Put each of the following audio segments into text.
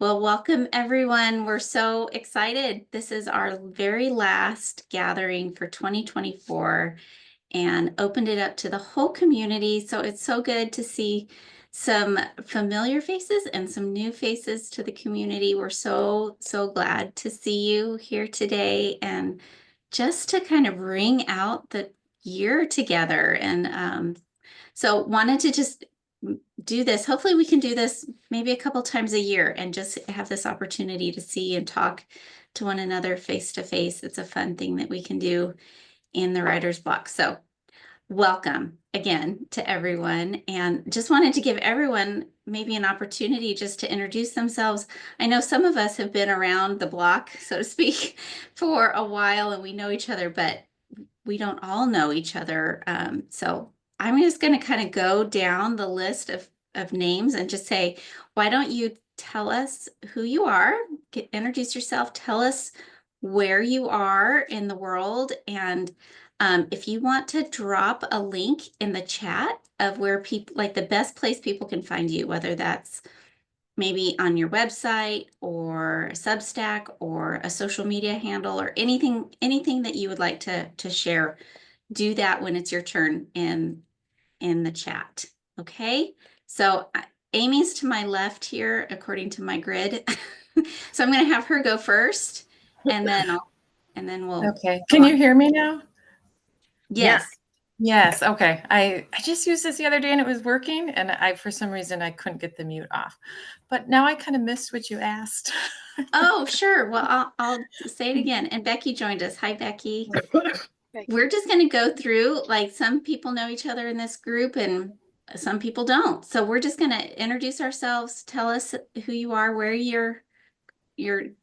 Well, welcome everyone. We're so excited. This is our very last gathering for 2024 and opened it up to the whole community. So it's so good to see some familiar faces and some new faces to the community. We're so glad to see you here today and just to kind of ring out the year together. And so wanted to just do this. Hopefully we can do this maybe a couple times a year and just have this opportunity to see and talk to one another face to face. It's a fun thing that we can do in the writer's block. So welcome again to everyone, and just wanted to give everyone maybe an opportunity just to introduce themselves. I know some of us have been around the block, so to speak, for a while and we know each other, but we don't all know each other. So I'm just going to kind of go down the list of names and just say, why don't you tell us who you are, introduce yourself, tell us where you are in the world, and if you want to drop a link in the chat of where people, like the best place people can find you, whether that's maybe on your website or a Substack or a social media handle or anything that you would like to share, do that when it's your turn in the chat. Okay, so Amy's to my left here according to my grid. So I'm going to have her go first, and then we'll Okay. Can you hear me now? Yes. Yes. Okay. I just used this the other day and it was working, and for some reason I couldn't get the mute off. But now I kind of missed what you asked. Oh, sure. Well, I'll say it again. And Becky joined us. Hi, Becky. We're just going to go through, like, some people know each other in this group and some people don't. So we're just going to introduce ourselves, tell us who you are, where you're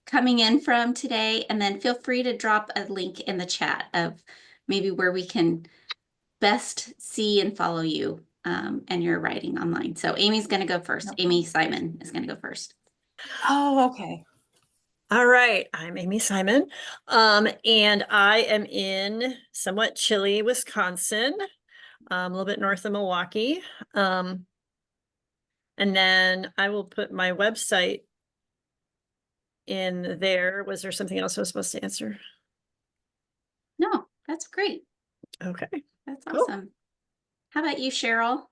coming in from today, and then feel free to drop a link in the chat of maybe where we can best see and follow you and your writing online. So Amy's going to go first. Amy Simon is going to go first. Oh, okay. All right, I'm Amy Simon, and I am in somewhat chilly Wisconsin, a little bit north of Milwaukee. And then I will put my website in there. Was there something else I was supposed to answer? No, that's great. Okay. That's Cool. awesome. How about you, Cheryl?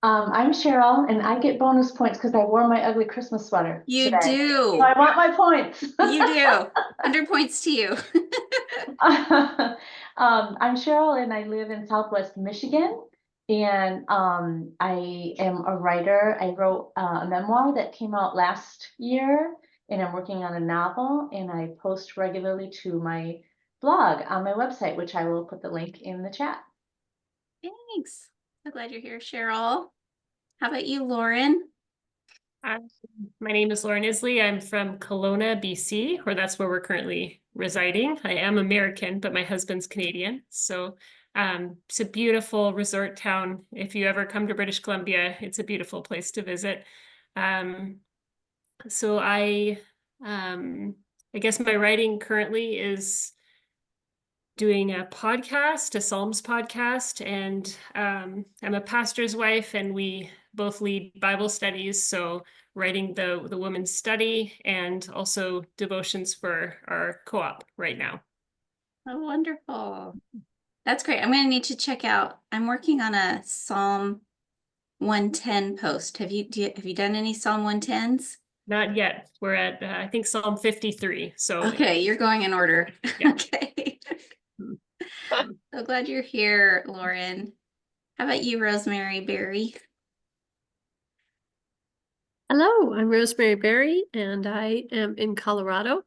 I'm Cheryl, and I get bonus points because I wore my ugly Christmas sweater. You today. do. So I want my points. You do. 100 points to you. I'm Cheryl, and I live in Southwest Michigan. And I am a writer. I wrote a memoir that came out last year, and I'm working on a novel. And I post regularly to my blog on my website, which I will put the link in the chat. Thanks. So glad you're here, Cheryl. How about you, Lauren? My name is Lauren Isley. I'm from Kelowna, BC, or that's where we're currently residing. I am American, but my husband's Canadian. So it's a beautiful resort town. If you ever come to British Columbia, it's a beautiful place to visit. So I guess my writing currently is doing a podcast, a Psalms podcast, and I'm a pastor's wife, and we both lead Bible studies. So writing the women's study and also devotions for our co-op right now. Oh, wonderful. That's great. I'm going to need to check out. I'm working on a Psalm 110 post. Have you done any Psalm 110s? Not yet. We're at I think Psalm 53. So okay, you're going in order. Yeah. Okay. So glad you're here, Lauren. How about you, Rosemary Berry? Hello, I'm Rosemary Berry, and I am in Colorado,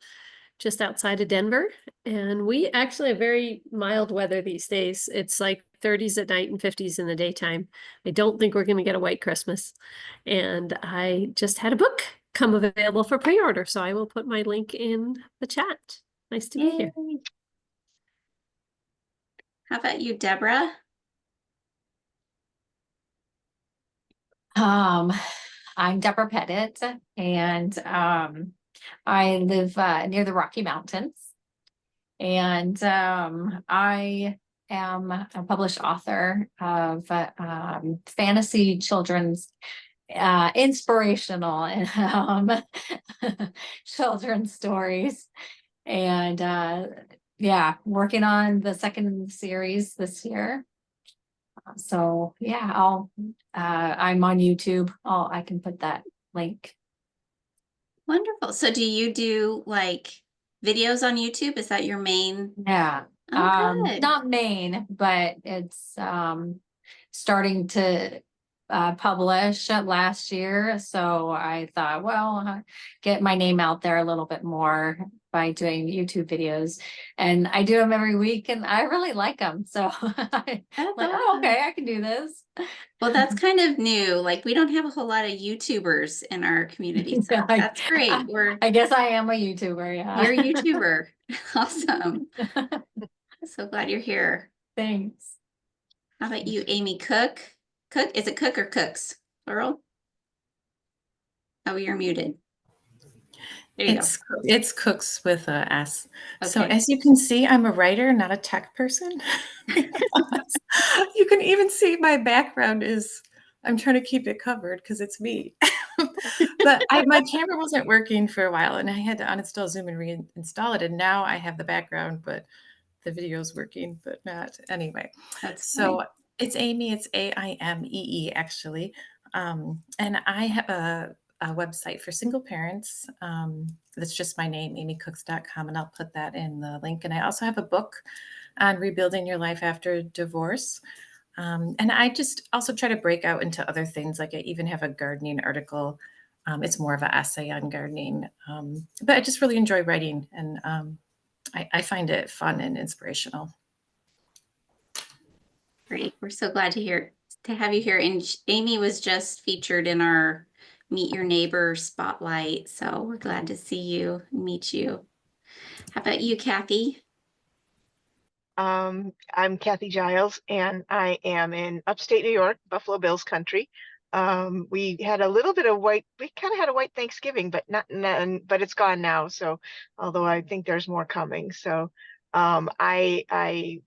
just outside of Denver. And we actually have very mild weather these days. It's like 30s at night and 50s in the daytime. I don't think we're going to get a white Christmas. And I just had a book come available for pre-order, so I will put my link in the chat. Nice to be here. How about you, Deborah? I'm Deborah Pettit, and I live near the Rocky Mountains, and I am a published author of fantasy children's inspirational and children's stories. And yeah, working on the second series this year. So yeah, I'm on YouTube. I can put that link. Wonderful. So do you do like videos on YouTube? Is that your main? Yeah. Oh, good. Not main, but it's starting to publish last year. So I thought, well, get my name out there a little bit more by doing YouTube videos. And I do them every week and I really like them. So I'm That's like, oh, awesome. okay, I can do this. Well, that's kind of new. Like we don't have a whole lot of YouTubers in our community. So Yeah, that's great. I guess I am a YouTuber. Yeah. You're a YouTuber. Awesome. So glad you're here. Thanks. How about you, Amy Cook? Cook? Is it Cook or Cooks? Plural? Oh, you're muted. There you It's Cooks with a S. So Okay. as you can see, I'm a writer, not a tech person. You can even see my background is, I'm trying to keep it covered because it's me. But my camera wasn't working for a while and I had to uninstall Zoom and reinstall it. And now I have the background, but the video's working, but not. Anyway, That's so fine. it's Amy, it's AIMEE actually. And I have a website for single parents. That's just my name, amycooks.com, and I'll put that in the link. And I also have a book on rebuilding your life after divorce. And I just also try to break out into other things. Like I even have a gardening article. It's more of an essay on gardening. But I just really enjoy writing and I find it fun and inspirational. Great. We're so glad to have you here. And Amy was just featured in our Meet Your Neighbor spotlight. So we're glad to see you, meet you. How about you, Kathy? I'm Kathy Giles, and I am in upstate New York, Buffalo Bills country. We had a little bit of we kind of had a white Thanksgiving, but but it's gone now. So, although I think there's more coming. So, I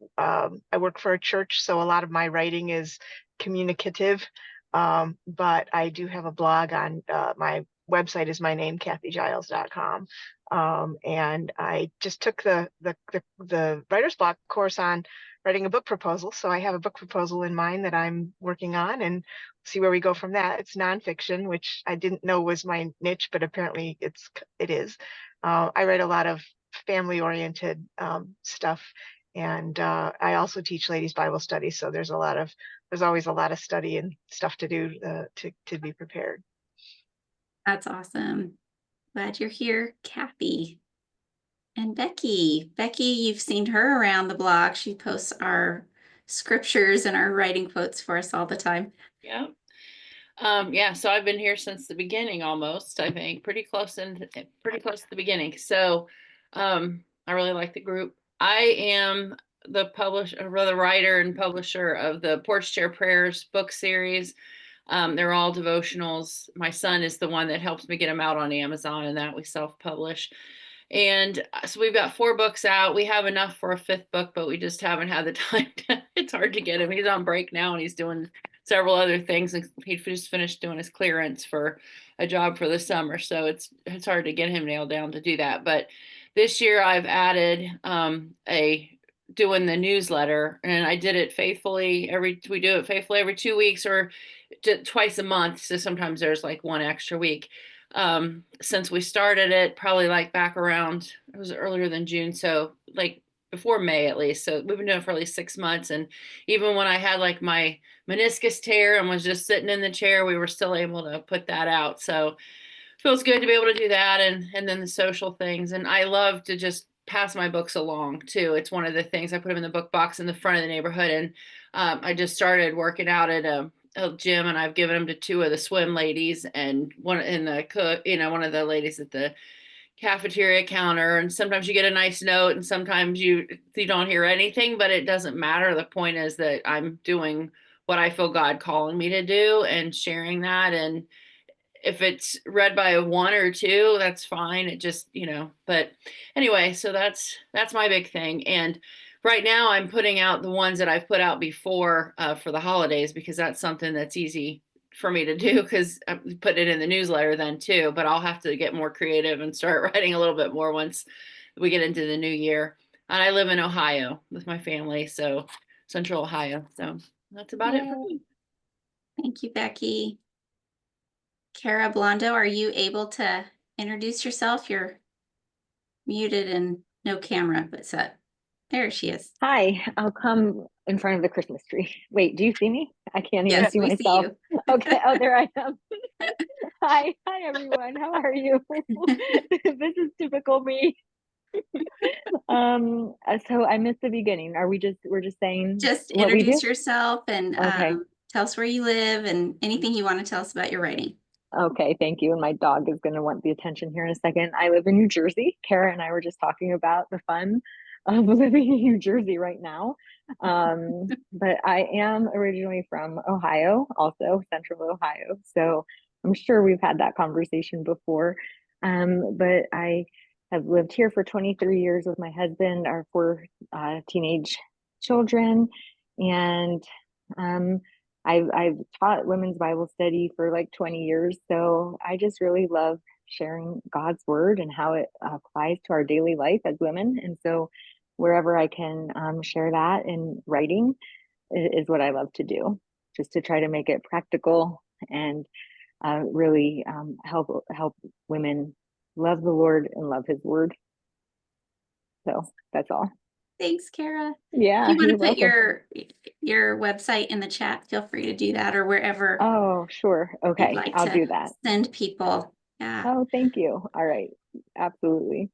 work for a church, so a lot of my writing is communicative. But I do have a blog on my website is my name, kathygiles.com. And I just took the writer's block course on writing a book proposal. So I have a book proposal in mind that I'm working on and see where we go from that. It's nonfiction, which I didn't know was my niche, but apparently it is. I write a lot of family oriented stuff. And I also teach ladies Bible study. So there's always a lot of study and stuff to do to be prepared. That's awesome. Glad you're here, Kathy. And Becky. Becky, you've seen her around the block. She posts our scriptures and our writing quotes for us all the time. Yeah. Yeah, so I've been here since the beginning almost, I think, pretty close to the beginning. So I really like the group. I am the writer and publisher of the Porch Chair Prayers book series. They're all devotionals. My son is the one that helps me get them out on Amazon, and that we self-publish. And so we've got 4 books out. We have enough for a 5th book, but we just haven't had the time. It's hard to get him. He's on break now and he's doing several other things. And he just finished doing his clearance for a job for the summer. So it's hard to get him nailed down to do that. But this year I've added doing the newsletter, and I did it faithfully. We do it faithfully every 2 weeks or twice a month. So sometimes there's like one extra week. Since we started it, probably like back around, it was earlier than June. So like before May at least. So we've been doing it for at least 6 months. And even when I had like my meniscus tear and was just sitting in the chair, we were still able to put that out. So it feels good to be able to do that. And then the social things. And I love to just pass my books along too. It's one of the things. I put them in the book box in the front of the neighborhood. And I just started working out at a gym, and I've given them to 2 of the swim ladies and one in the cook, one of the ladies at the cafeteria counter. And sometimes you get a nice note and sometimes you don't hear anything, but it doesn't matter. The point is that I'm doing what I feel God calling me to do and sharing that. And if it's read by 1 or 2, that's fine. It just, but anyway, so that's my big thing. And right now I'm putting out the ones that I've put out before for the holidays, because that's something that's easy for me to do because I put it in the newsletter then too, but I'll have to get more creative and start writing a little bit more once we get into the new year. And I live in Ohio with my family, so Central Ohio. So that's about it for me. Thank you, Becky. Kara Blondo, are you able to introduce yourself? You're muted and no camera, but there she is. Hi, I'll come in front of the Christmas tree. Wait, do you see me? I can't even Yes, see we see myself. you. Okay, oh, there I am. Hi everyone. How are you? This is typical me. So I missed the beginning. We're just saying Just what we do? introduce yourself and Okay. tell us where you live and anything you want to tell us about your writing. Okay, thank you. And my dog is going to want the attention here in a second. I live in New Jersey. Kara and I were just talking about the fun of living in New Jersey right now. But I am originally from Ohio, also Central Ohio. So I'm sure we've had that conversation before. But I have lived here for 23 years with my husband, our 4 teenage children. And I've taught women's Bible study for like 20 years. So I just really love sharing God's word and how it applies to our daily life as women. And so wherever I can share that in writing is what I love to do, just to try to make it practical and really help women love the Lord and love his word. So that's all. Thanks, Kara. Yeah. If you want you're to put welcome. your website in the chat, feel free to do that, or wherever Oh, sure. you'd Okay. like I'll to do that. send people. Yeah. Oh, thank you. All right. Absolutely.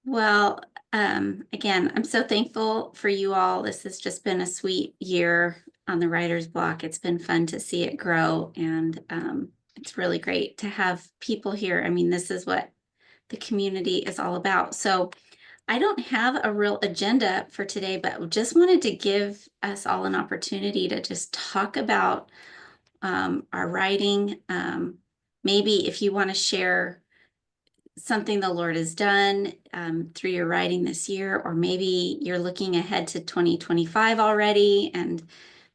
Well, again, I'm so thankful for you all. This has just been a sweet year on the writer's block. It's been fun to see it grow, and it's really great to have people here. I mean, this is what the community is all about. So I don't have a real agenda for today, but just wanted to give us all an opportunity to just talk about our writing. Maybe if you want to share something the Lord has done through your writing this year, or maybe you're looking ahead to 2025 already and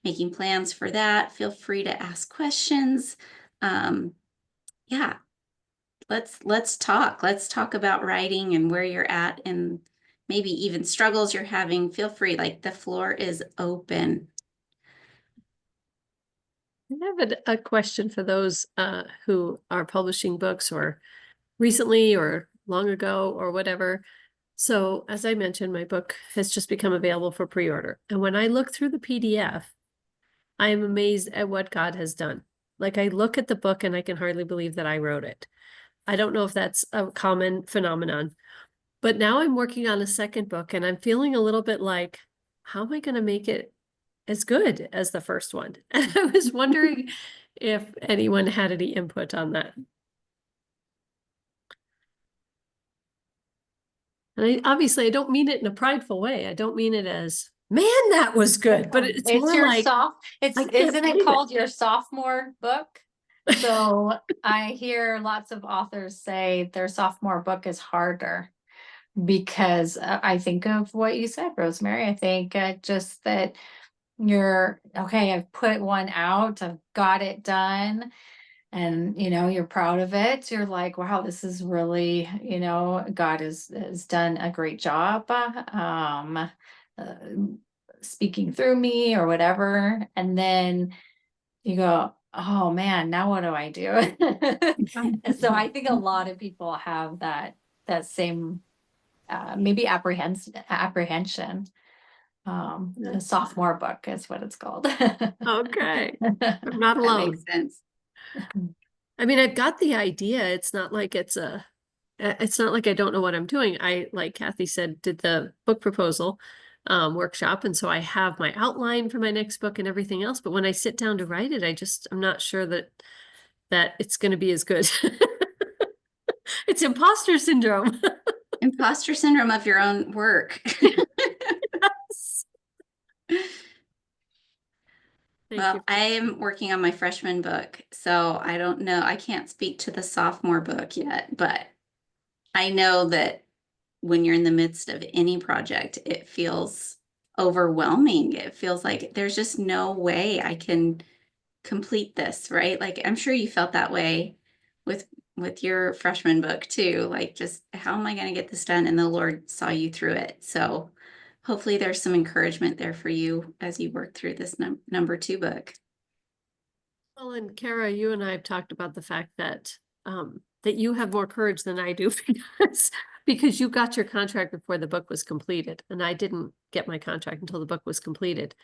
making plans for that, feel free to ask questions. Yeah, let's talk. Let's talk about writing and where you're at and maybe even struggles you're having. Feel free, like the floor is open. I have a question for those who are publishing books or recently or long ago or whatever. So as I mentioned, my book has just become available for pre-order. And when I look through the PDF, I am amazed at what God has done. Like I look at the book and I can hardly believe that I wrote it. I don't know if that's a common phenomenon, but now I'm working on a second book and I'm feeling a little bit like, how am I going to make it as good as the first one? And I was wondering if anyone had any input on that. And obviously I don't mean it in a prideful way. I don't mean it as, man, that was good, but it's more your like, it's I can't isn't believe it it. called your sophomore book? So I hear lots of authors say their sophomore book is harder because I think of what you said, Rosemary. I think just that you're okay, I've put one out, I've got it done, and you're proud of it. You're like, wow, this is really, God has done a great job speaking through me or whatever. And then you go, oh man, now what do I do? And so I think a lot of people have that same maybe apprehension. The sophomore book is what it's called. Okay, I'm not That alone. makes sense. I mean, I've got the idea. It's not like it's not like I don't know what I'm doing. I, like Kathy said, did the book proposal workshop. And so I have my outline for my next book and everything else. But when I sit down to write it, I'm not sure that it's going to be as good. It's imposter syndrome. Imposter syndrome of your own work. Well, I am working on my freshman book, so I don't know. I can't speak to the sophomore book yet, but I know that when you're in the midst of any project, it feels overwhelming. It feels like there's just no way I can complete this, right? Like, I'm sure you felt that way with your freshman book too. Like, just how am I going to get this done? And the Lord saw you through it. So hopefully there's some encouragement there for you as you work through this number 2 book. Well, and Kara, you and I have talked about the fact that that you have more courage than I do because you got your contract before the book was completed, and I didn't get my contract until the book was completed.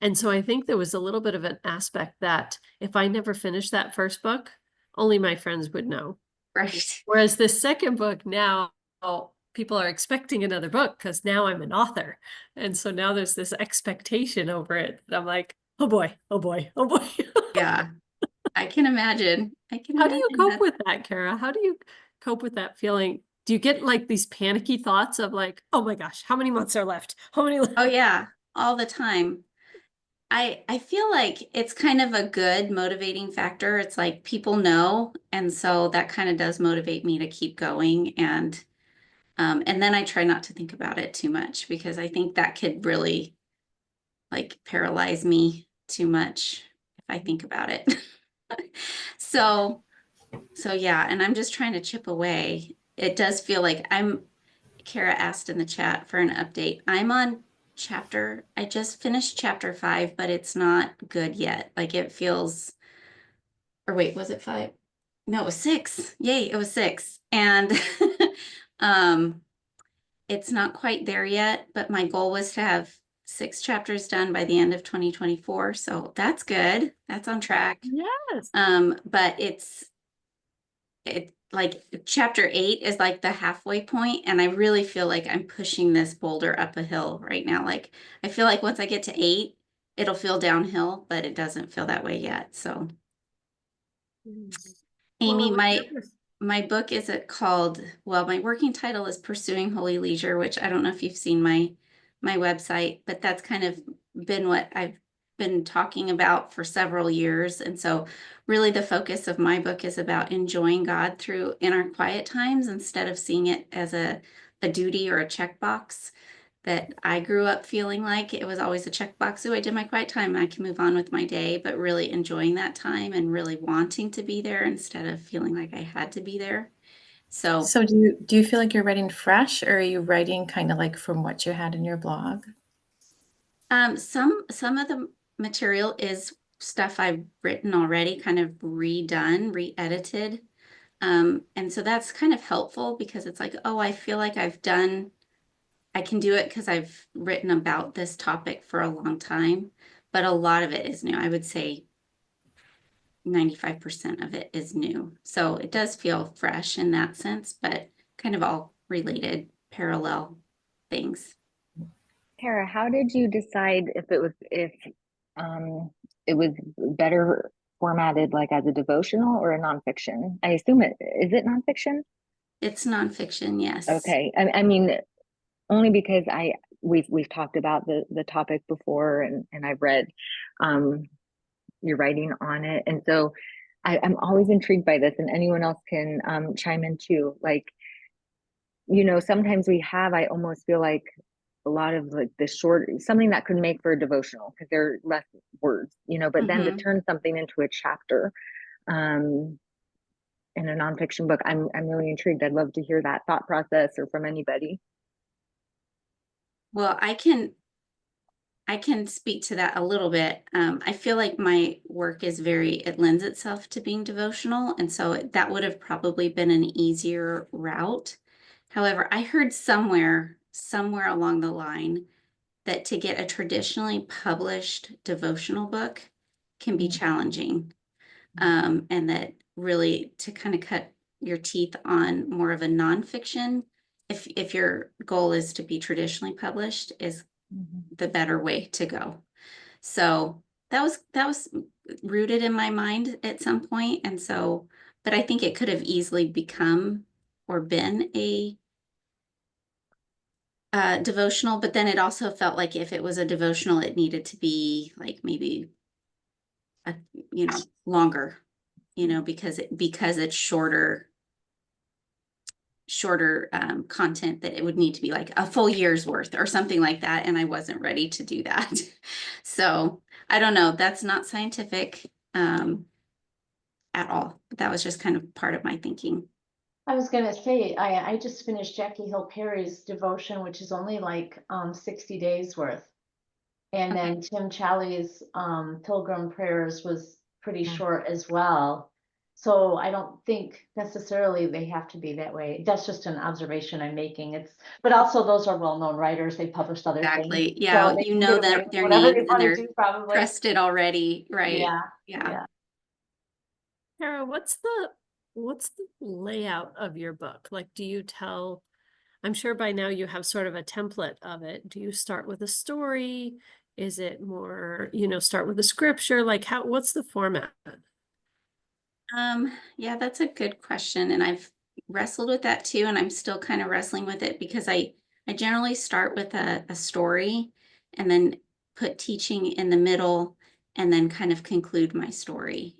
And so I think there was a little bit of an aspect that if I never finished that first book, only my friends would know. Right. Whereas the second book now, people are expecting another book because now I'm an author. And so now there's this expectation over it that I'm like, oh boy, oh boy, oh boy. Yeah. I can imagine. How do you cope with that, Kara? How do you cope with that feeling? Do you get like these panicky thoughts of like, oh my gosh, how many months are left? How many? Oh yeah, all the time. I feel like it's kind of a good motivating factor. It's like people know, and so that kind of does motivate me to keep going. And then I try not to think about it too much because I think that could really like paralyze me too much if I think about it. So yeah, and I'm just trying to chip away. It does feel like Kara asked in the chat for an update. I'm on I just finished chapter 5, but it's not good yet. Like it feels, or wait, was it 5? No, it was 6. Yay, it was 6. And it's not quite there yet, but my goal was to have 6 chapters done by the end of 2024. So that's good. That's on track. Yes. But it like chapter 8 is like the halfway point, and I really feel like I'm pushing this boulder up a hill right now. Like I feel like once I get to 8, it'll feel downhill, but it doesn't feel that way yet. So Amy, my book is called, well, my working title is Pursuing Holy Leisure, which I don't know if you've seen my website, but that's kind of been what I've been talking about for several years. And so really the focus of my book is about enjoying God in our quiet times instead of seeing it as a duty or a checkbox that I grew up feeling like it was always a checkbox. Oh, I did my quiet time and I can move on with my day, but really enjoying that time and really wanting to be there instead of feeling like I had to be there. So do you feel like you're writing fresh, or are you writing kind of like from what you had in your blog? some of the material is stuff I've written already, kind of redone, re-edited. And so that's kind of helpful because it's like, oh, I feel like I can do it because I've written about this topic for a long time, but a lot of it is new. I would say 95% of it is new. So it does feel fresh in that sense, but kind of all related, parallel things. Kara, how did you decide if it was better formatted like as a devotional or a nonfiction? I assume is it nonfiction? It's nonfiction, yes. Okay. I mean, only because we've talked about the topic before, and I've read your writing on it, and so I'm always intrigued by this, and anyone else can chime in too. Like, sometimes I almost feel like a lot of like the short, something that could make for a devotional because they're less words, but then to turn something into a chapter in a nonfiction book, I'm really intrigued. I'd love to hear that thought process or from anybody. Well, I can speak to that a little bit. I feel like my work it lends itself to being devotional. And so that would have probably been an easier route. However, I heard somewhere along the line that to get a traditionally published devotional book can be challenging. And that really to kind of cut your teeth on more of a nonfiction, if your goal is to be traditionally published, is the better way to go. So that was rooted in my mind at some point. And so, but I think it could have easily become or been a devotional, but then it also felt like if it was a devotional, it needed to be like maybe longer, because it's shorter content, that it would need to be like a full year's worth or something like that. And I wasn't ready to do that. So I don't know. That's not scientific. at all. That was just kind of part of my thinking. I was gonna say, I just finished Jackie Hill Perry's devotion, which is only like 60 days worth. And Okay. then Tim Challies' Pilgrim Prayers was pretty Yeah. short as well. So I don't think necessarily they have to be that way. That's just an observation I'm making. But also those are well-known writers. They published other things. Exactly. Yeah. So they You can know get away that with their whatever they names and want to they're do, probably. trusted already. Right. Yeah, Yeah. yeah. Kara, what's the layout of your book? Like, do you tell, I'm sure by now you have sort of a template of it. Do you start with a story? Is it more, start with a scripture? Like what's the format? Yeah, that's a good question. And I've wrestled with that too. And I'm still kind of wrestling with it because I generally start with a story and then put teaching in the middle and then kind of conclude my story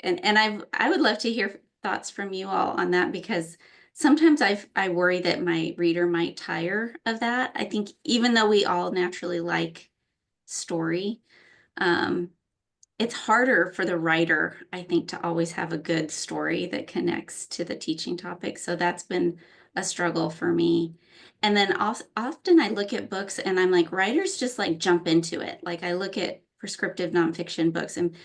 and I would love to hear thoughts from you all on that because sometimes I worry that my reader might tire of that. I think even though we all naturally like story, it's harder for the writer, I think, to always have a good story that connects to the teaching topic. So that's been a struggle for me. And then often I look at books and I'm like, writers just like jump into it. Like I look at prescriptive nonfiction books and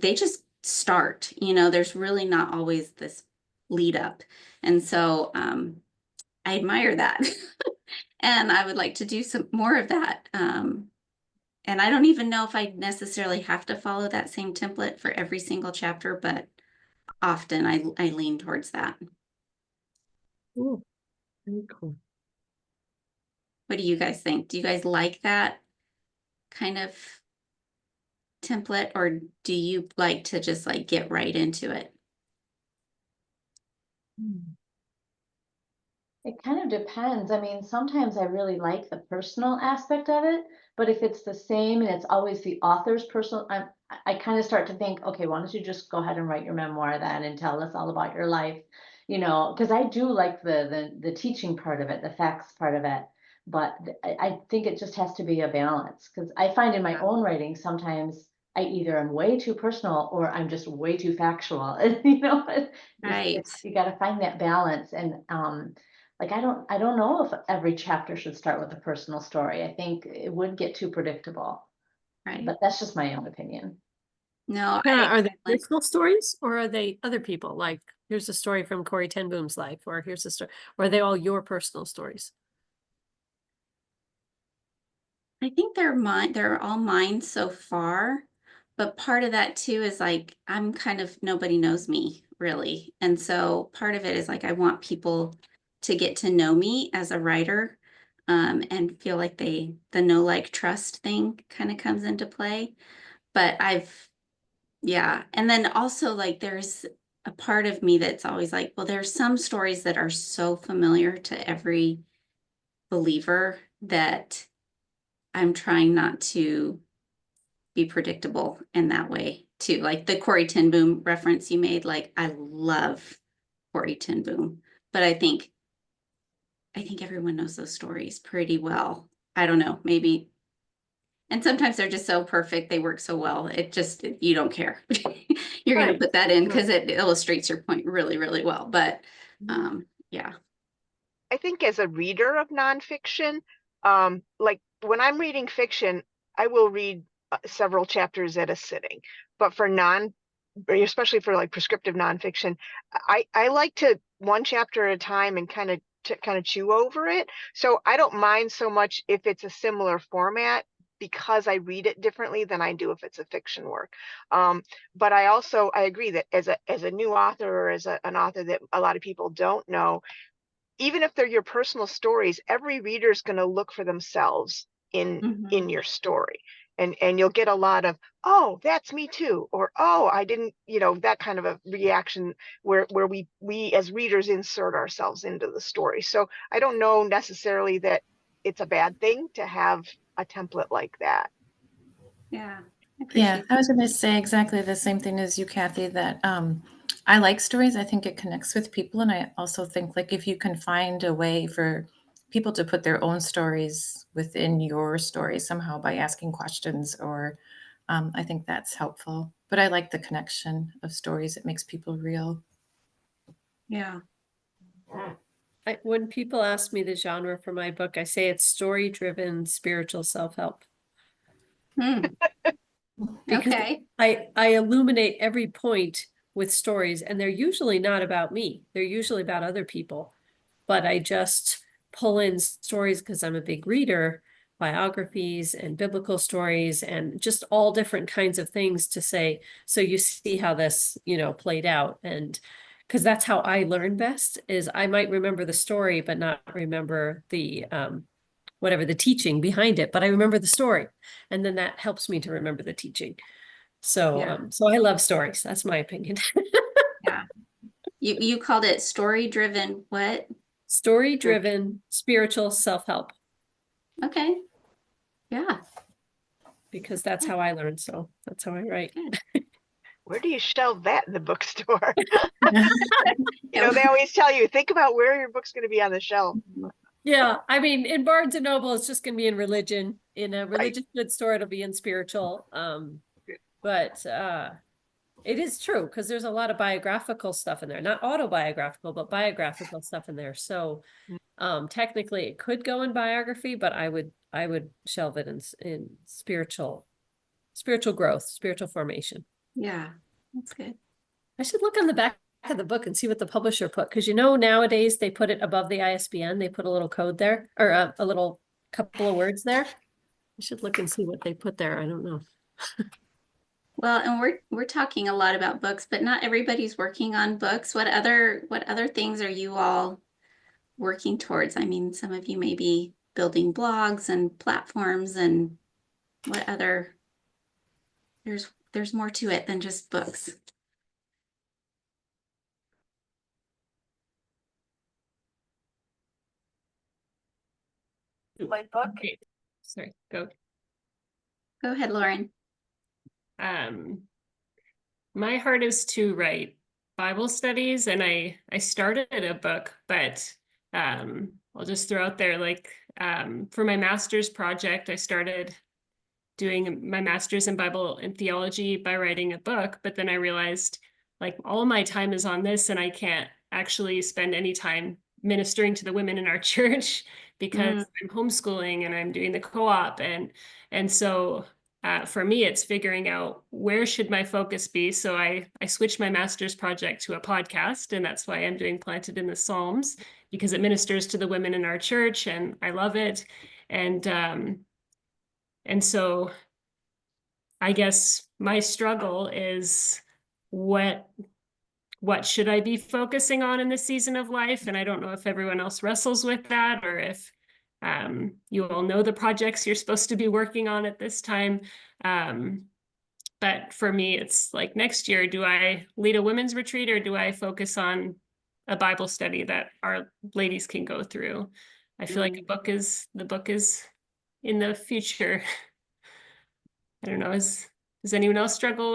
they just start, there's really not always this lead up. And so I admire that. And I would like to do some more of that. And I don't even know if I necessarily have to follow that same template for every single chapter, but often I lean towards that. Ooh, very cool. What do you guys think? Do you guys like that kind of template, or do you like to just like get right into it? It kind of depends. I mean, sometimes I really like the personal aspect of it, but if it's the same and it's always the author's personal, I kind of start to think, okay, why don't you just go ahead and write your memoir then and tell us all about your life, because I do like the teaching part of it, the facts part of it, but I think it just has to be a balance because I find in my own writing sometimes I either am way too personal or I'm just way too factual, Right. you got to find that balance and like I don't know if every chapter should start with a personal story. I think it would get too predictable, Right. but that's just my own opinion. No, Kara, are they like, personal stories or are they other people? Like, here's a story from Corrie ten Boom's life, or here's a story, or are they all your personal stories? I think they're all mine so far, but part of that too is like I'm kind of nobody knows me really. And so part of it is like I want people to get to know me as a writer and feel like the know like trust thing kind of comes into play. But yeah. And then also like there's a part of me that's always like, well, there's some stories that are so familiar to every believer that I'm trying not to be predictable in that way too. Like the Corrie ten Boom reference you made, like I love Corrie ten Boom, but I think everyone knows those stories pretty well. I don't know, maybe. And sometimes they're just so perfect, they work so well. It just you don't care. You're gonna Right. put that in Right. because it illustrates your point really, really well. But yeah. I think as a reader of nonfiction, like when I'm reading fiction, I will read several chapters at a sitting. But for especially for like prescriptive nonfiction, I like to one chapter at a time and kind of chew over it. So I don't mind so much if it's a similar format because I read it differently than I do if it's a fiction work. But I agree that as a new author or as an author that a lot of people don't know, even if they're your personal stories, every reader is going to look for themselves in Mhm. your story. And you'll get a lot of, oh, that's me too, or oh, I didn't, that kind of a reaction where we as readers insert ourselves into the story. So I don't know necessarily that it's a bad thing to have a template like that. Yeah. I Yeah, appreciate I was going to say exactly the same thing as you, Kathy, that I like stories. I think it connects with people. And I also think like if you can find a way for people to put their own stories within your story somehow by asking questions or I think that's helpful. But I like the connection of stories. It makes people real. Yeah. When people ask me the genre for my book, I say it's story-driven spiritual self-help. Hmm. Because Okay. I illuminate every point with stories, and they're usually not about me. They're usually about other people. But I just pull in stories because I'm a big reader, biographies and biblical stories, and just all different kinds of things to say, so you see how this, played out. And because that's how I learn best, is I might remember the story, but not remember the whatever the teaching behind it, but I remember the story. And then that helps me to remember the teaching. So, Yeah. so I love stories. That's my opinion. Yeah. You called it story-driven what? Story-driven spiritual self-help, Okay. Yeah. because that's how I learn. So that's how I write. Good. Where do you shelve that in the bookstore? You know, they always tell you, think about where your book's going to be on the shelf. Yeah, I mean, in Barnes and Noble, it's just gonna be in religion. In a religious goods store, it'll be in spiritual. But it is true because there's a lot of biographical stuff in there, not autobiographical, but biographical stuff in there. So technically it could go in biography, but I would shelve it in spiritual growth, spiritual formation. Yeah. That's good. I should look on the back of the book and see what the publisher put, because nowadays they put it above the ISBN. They put a little code there, or a little couple of words there. I should look and see what they put there. I don't know. Well, and we're talking a lot about books, but not everybody's working on books. What other things are you all working towards? I mean, some of you may be building blogs and platforms, and what other, there's more to it than just books. My book. Okay. Sorry, go. Go ahead, Lauren. My heart is to write Bible studies, and I started a book, but I'll just throw out there, like, for my master's project, I started doing my master's in Bible and theology by writing a book, but then I realized, like, all of my time is on this, and I can't actually spend any time ministering to the women in our church because I'm homeschooling and I'm doing the co-op, and so for me, it's figuring out where should my focus be. So I switched my master's project to a podcast, and that's why I'm doing Planted in the Psalms, because it ministers to the women in our church, and I love it. And so I guess my struggle is what should I be focusing on in this season of life? And I don't know if everyone else wrestles with that, or if you all know the projects you're supposed to be working on at this time. But for me, it's like, next year, do I lead a women's retreat, or do I focus on a Bible study that our ladies can go through? I feel like the book is in the future. I don't know. Does anyone else struggle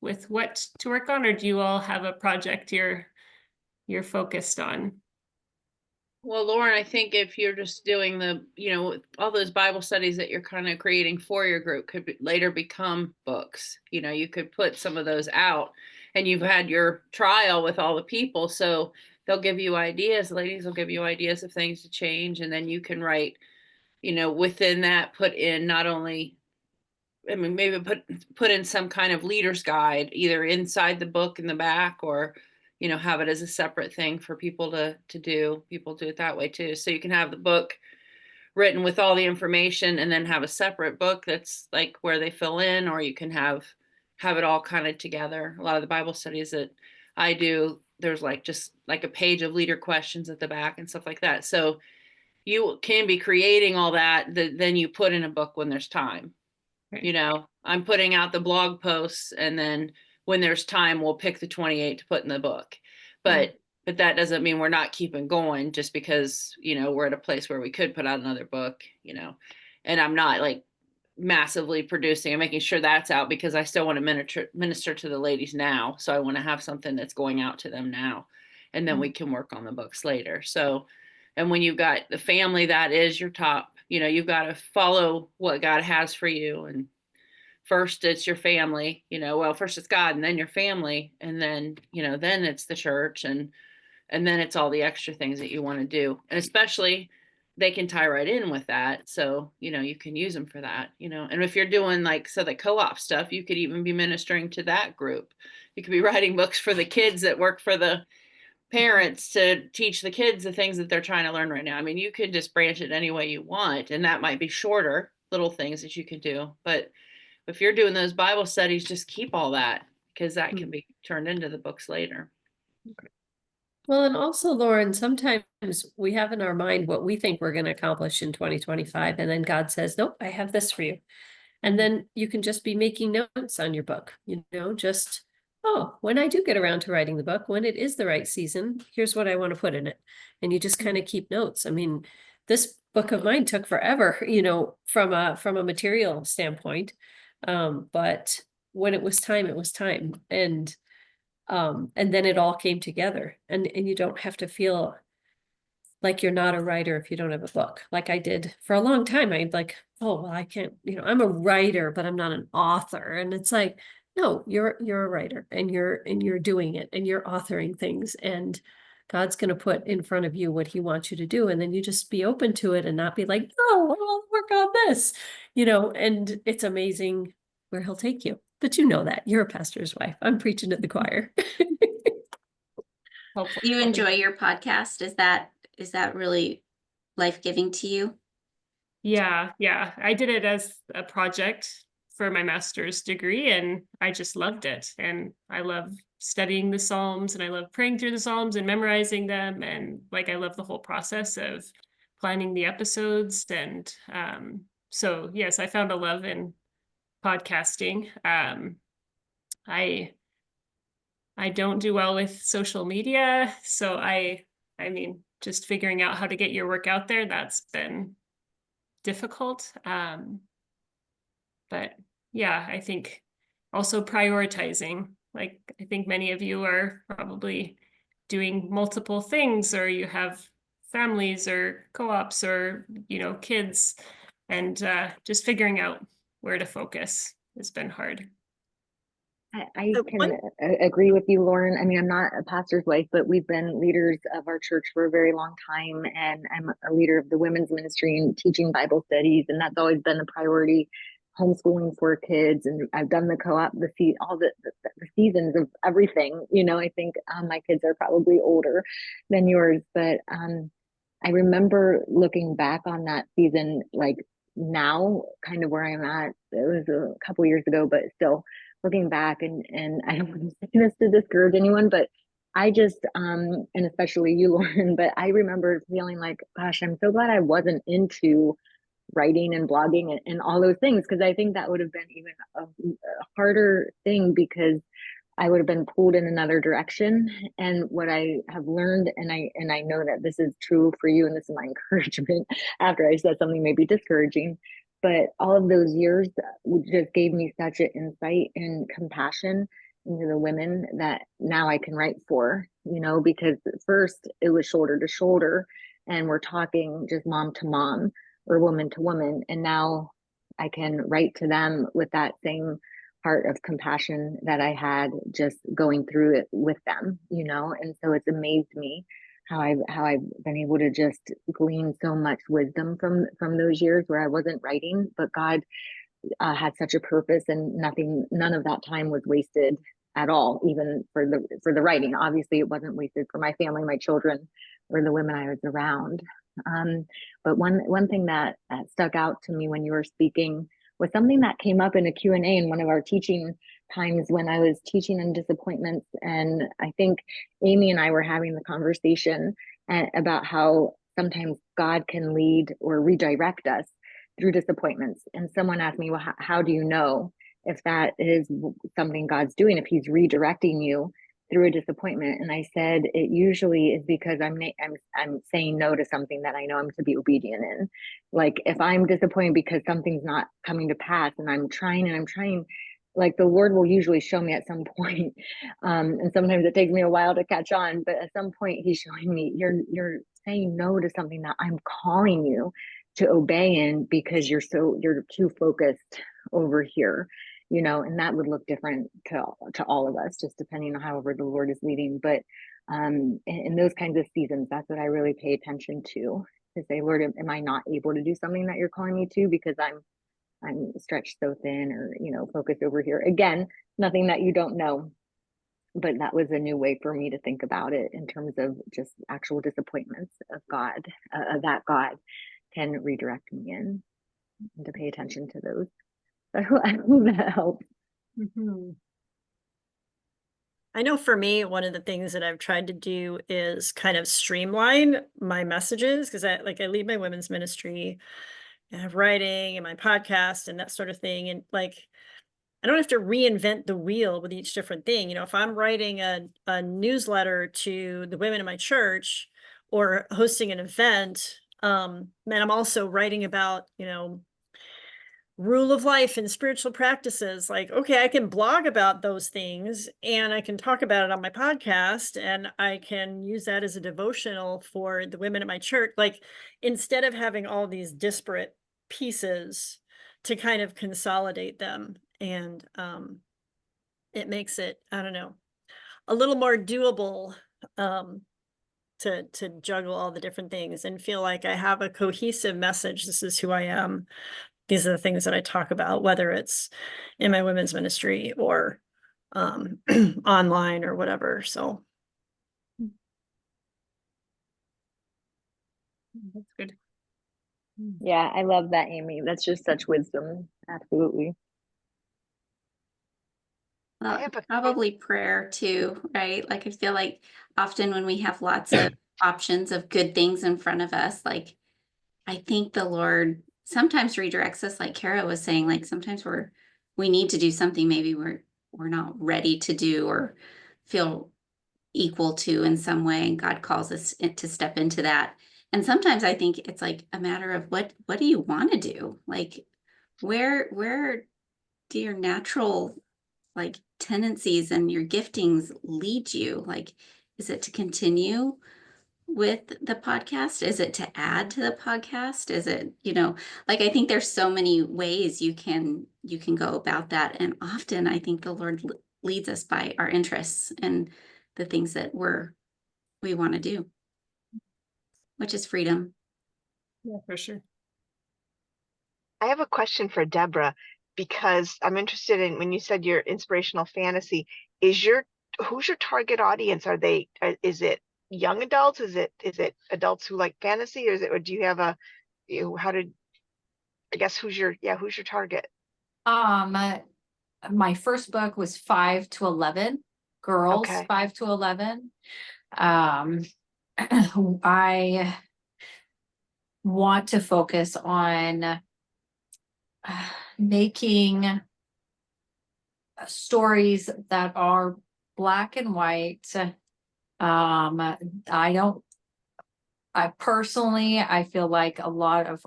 with what to work on, or do you all have a project you're focused on? Well, Lauren, I think if you're just doing all those Bible studies that you're kind of creating for your group could later become books. You could put some of those out, and you've had your trial with all the people. So they'll give you ideas, ladies will give you ideas of things to change. And then you can write, within that, put in not only, maybe put in some kind of leader's guide, either inside the book in the back, or have it as a separate thing for people to do. People do it that way too. So you can have the book written with all the information, and then have a separate book that's like where they fill in, or you can have it all kind of together. A lot of the Bible studies that I do, there's just a page of leader questions at the back and stuff like that. So you can be creating all that then you put in a book when there's time. Right. I'm putting out the blog posts, and then when there's time, we'll pick the 28 to put in the book. But that doesn't mean we're not keeping going just because, we're at a place where we could put out another book, and I'm not massively producing and making sure that's out, because I still want to minister to the ladies now. So I want to have something that's going out to them now, and then we can work on the books later. So, and when you've got the family, that is your top, you've got to follow what God has for you and first it's your family, well, first it's God and then your family. And then, then it's the church and then it's all the extra things that you want to do. And especially they can tie right in with that. So, you can use them for that, and if you're doing the co-op stuff, you could even be ministering to that group. You could be writing books for the kids that work for the parents to teach the kids the things that they're trying to learn right now. I mean, you could just branch it any way you want, and that might be shorter little things that you could do. But if you're doing those Bible studies, just keep all that, because that can be turned into the books later. Well, and also, Lauren, sometimes we have in our mind what we think we're going to accomplish in 2025, and then God says, nope, I have this for you. And then you can just be making notes on your book, just, oh, when I do get around to writing the book, when it is the right season, here's what I want to put in it. And you just kind of keep notes. I mean, this book of mine took forever, from a material standpoint. But when it was time, it was time. And then it all came together, and you don't have to feel like you're not a writer if you don't have a book. Like I did for a long time. I'd like, oh, well, I can't, I'm a writer, but I'm not an author. And it's like, no, you're a writer, and you're doing it, and you're authoring things, and God's going to put in front of you what he wants you to do. And then you just be open to it and not be like, oh, I'll work on this, and it's amazing where he'll take you. But that you're a pastor's wife. I'm preaching to the choir. You enjoy your podcast? Is that really life-giving to you? Yeah. I did it as a project for my master's degree, and I just loved it. And I love studying the Psalms, and I love praying through the Psalms and memorizing them. And I love the whole process of planning the episodes. And so yes, I found a love in podcasting. I don't do well with social media, so I mean, just figuring out how to get your work out there, that's been difficult. But yeah, I think also prioritizing, I think many of you are probably doing multiple things, or you have families or co-ops or, kids, and just figuring out where to focus has been hard. I can agree with you, Lauren. I mean, I'm not a pastor's wife, but we've been leaders of our church for a very long time. And I'm a leader of the women's ministry and teaching Bible studies. And that's always been the priority, homeschooling for kids. And I've done the co-op, all the seasons of everything. I think my kids are probably older than yours, but I remember looking back on that season, now kind of where I'm at. It was a couple years ago, but still looking back, and I don't want to say this to discourage anyone, but I just and especially you, Lauren, but I remember feeling like, gosh, I'm so glad I wasn't into writing and blogging and all those things, because I think that would have been even a harder thing, because I would have been pulled in another direction. And what I have learned, and I know that this is true for you, and this is my encouragement after I said something maybe discouraging, but all of those years just gave me such an insight and compassion into the women that now I can write for, because first it was shoulder to shoulder, and we're talking just mom to mom or woman to woman. And now I can write to them with that same heart of compassion that I had just going through it with them, and so it's amazed me how I've been able to just glean so much wisdom from those years where I wasn't writing, but God had such a purpose, and none of that time was wasted at all, even for the writing. Obviously it wasn't wasted for my family, my children, or the women I was around. But one thing that stuck out to me when you were speaking was something that came up in a Q&A in one of our teaching times when I was teaching on disappointments. And I think Amy and I were having the conversation about how sometimes God can lead or redirect us through disappointments. And someone asked me, well, how do you know if that is something God's doing, if he's redirecting you through a disappointment? And I said, it usually is because I'm saying no to something that I know I'm to be obedient in. Like if I'm disappointed because something's not coming to pass, and I'm trying, like the Lord will usually show me at some point. And sometimes it takes me a while to catch on, but at some point he's showing me you're saying no to something that I'm calling you to obey in, because you're too focused over here. you know, and that would look different to all of us, just depending on however the Lord is leading. But in those kinds of seasons, that's what I really pay attention to say, Lord, am I not able to do something that you're calling me to because I'm stretched so thin, or, you know, focused over here. Again, nothing that you don't know, but that was a new way for me to think about it in terms of just actual disappointments of God, that God can redirect me in, and to pay attention to those. So I hope that helps. I know for me, one of the things that I've tried to do is kind of streamline my messages, because I lead my women's ministry, I have writing and my podcast and that sort of thing. And like, I don't have to reinvent the wheel with each different thing. You know, if I'm writing a newsletter to the women in my church or hosting an event, then I'm also writing about, you know, rule of life and spiritual practices. Like, okay, I can blog about those things and I can talk about it on my podcast, and I can use that as a devotional for the women at my church. Like, instead of having all these disparate pieces, to kind of consolidate them. And it makes it, I don't know, a little more doable to juggle all the different things and feel like I have a cohesive message. This is who I am. These are the things that I talk about, whether it's in my women's ministry or online or whatever. So That's good. Yeah, I love that, Amy. That's just such wisdom. Absolutely. Well, have a probably prayer too, right? Like I feel like often when we have lots of options of good things in front of us, like I think the Lord sometimes redirects us, like Kara was saying, like sometimes we need to do something maybe we're not ready to do or feel equal to in some way, and God calls us to step into that. And sometimes I think it's like a matter of what do you want to do? Like where do your natural like tendencies and your giftings lead you? Like, is it to continue with the podcast? Is it to add to the podcast? Is it, you know, like I think there's so many ways you can go about that. And often I think the Lord leads us by our interests and the things that we want to do, which is freedom. Yeah, for sure. I have a question for Deborah, because I'm interested in when you said your inspirational fantasy, who's your target audience? Is it young adults? Is it adults who like fantasy, or do you have who's your target? My first book was 5 to 11 girls, Okay. 5 to 11. I want to focus on making stories that are black and white. I feel like a lot of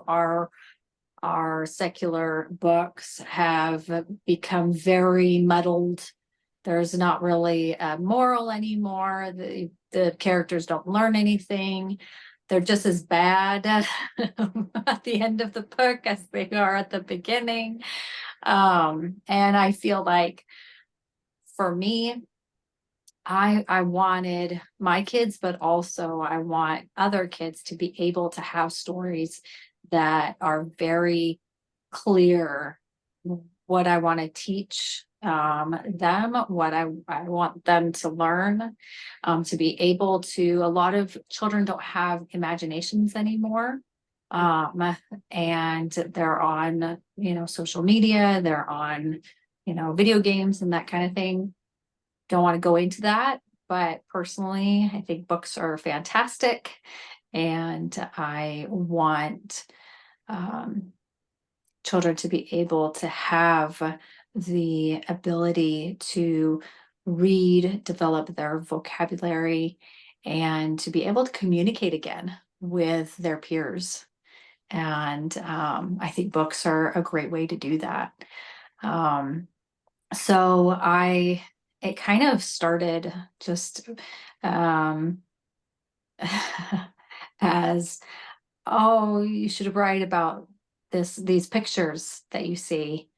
our secular books have become very muddled. There's not really a moral anymore. The characters don't learn anything. They're just as bad at the end of the book as they are at the beginning. And I feel like for me, I wanted my kids, but also I want other kids to be able to have stories that are very clear what I want to teach them, what I want them to learn, to be able to. A lot of children don't have imaginations anymore, and they're on, social media, they're on, video games and that kind of thing. Don't want to go into that, but personally, I think books are fantastic, and I want children to be able to have the ability to read, develop their vocabulary, and to be able to communicate again with their peers. And I think books are a great way to do that. So it kind of started just as, oh, you should write about these pictures that you see.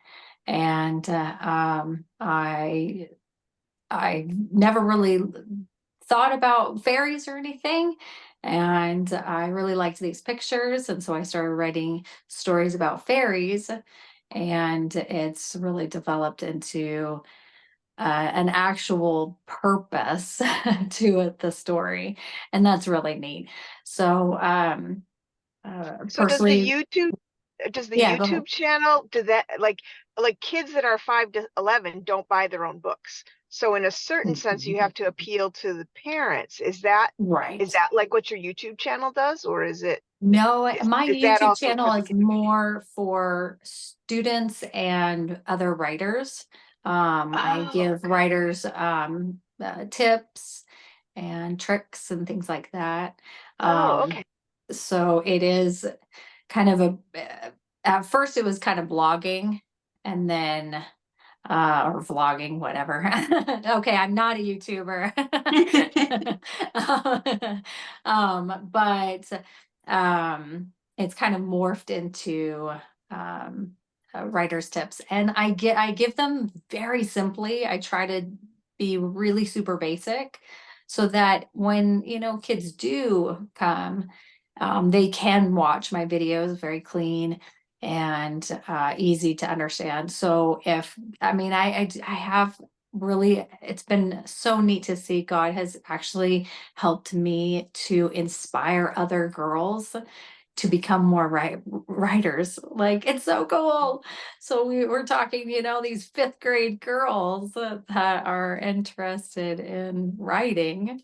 And I never really thought about fairies or anything. And I really liked these pictures. And so I started writing stories about fairies. And it's really developed into an actual purpose to it, the story. And that's really neat. So So personally, does the yeah, go ahead. YouTube channel, do that, like kids that are 5 to 11 don't buy their own books. So in a certain sense, you have to appeal to the parents. Is that Right. like what your YouTube channel does, or is it, No, my is that YouTube also for channel the is community? more for students and other writers. I Oh, give writers tips and tricks and things like that. oh, okay. So it is kind of at first it was kind of blogging, and then or vlogging, whatever. Okay, I'm not a YouTuber. But it's kind of morphed into writer's tips, and I give them very simply. I try to be really super basic, so that when kids do come, they can watch my videos very clean and easy to understand. So I have really, it's been so neat to see God has actually helped me to inspire other girls to become more writers. Like, it's so cool. So we're talking, these fifth grade girls that are interested in writing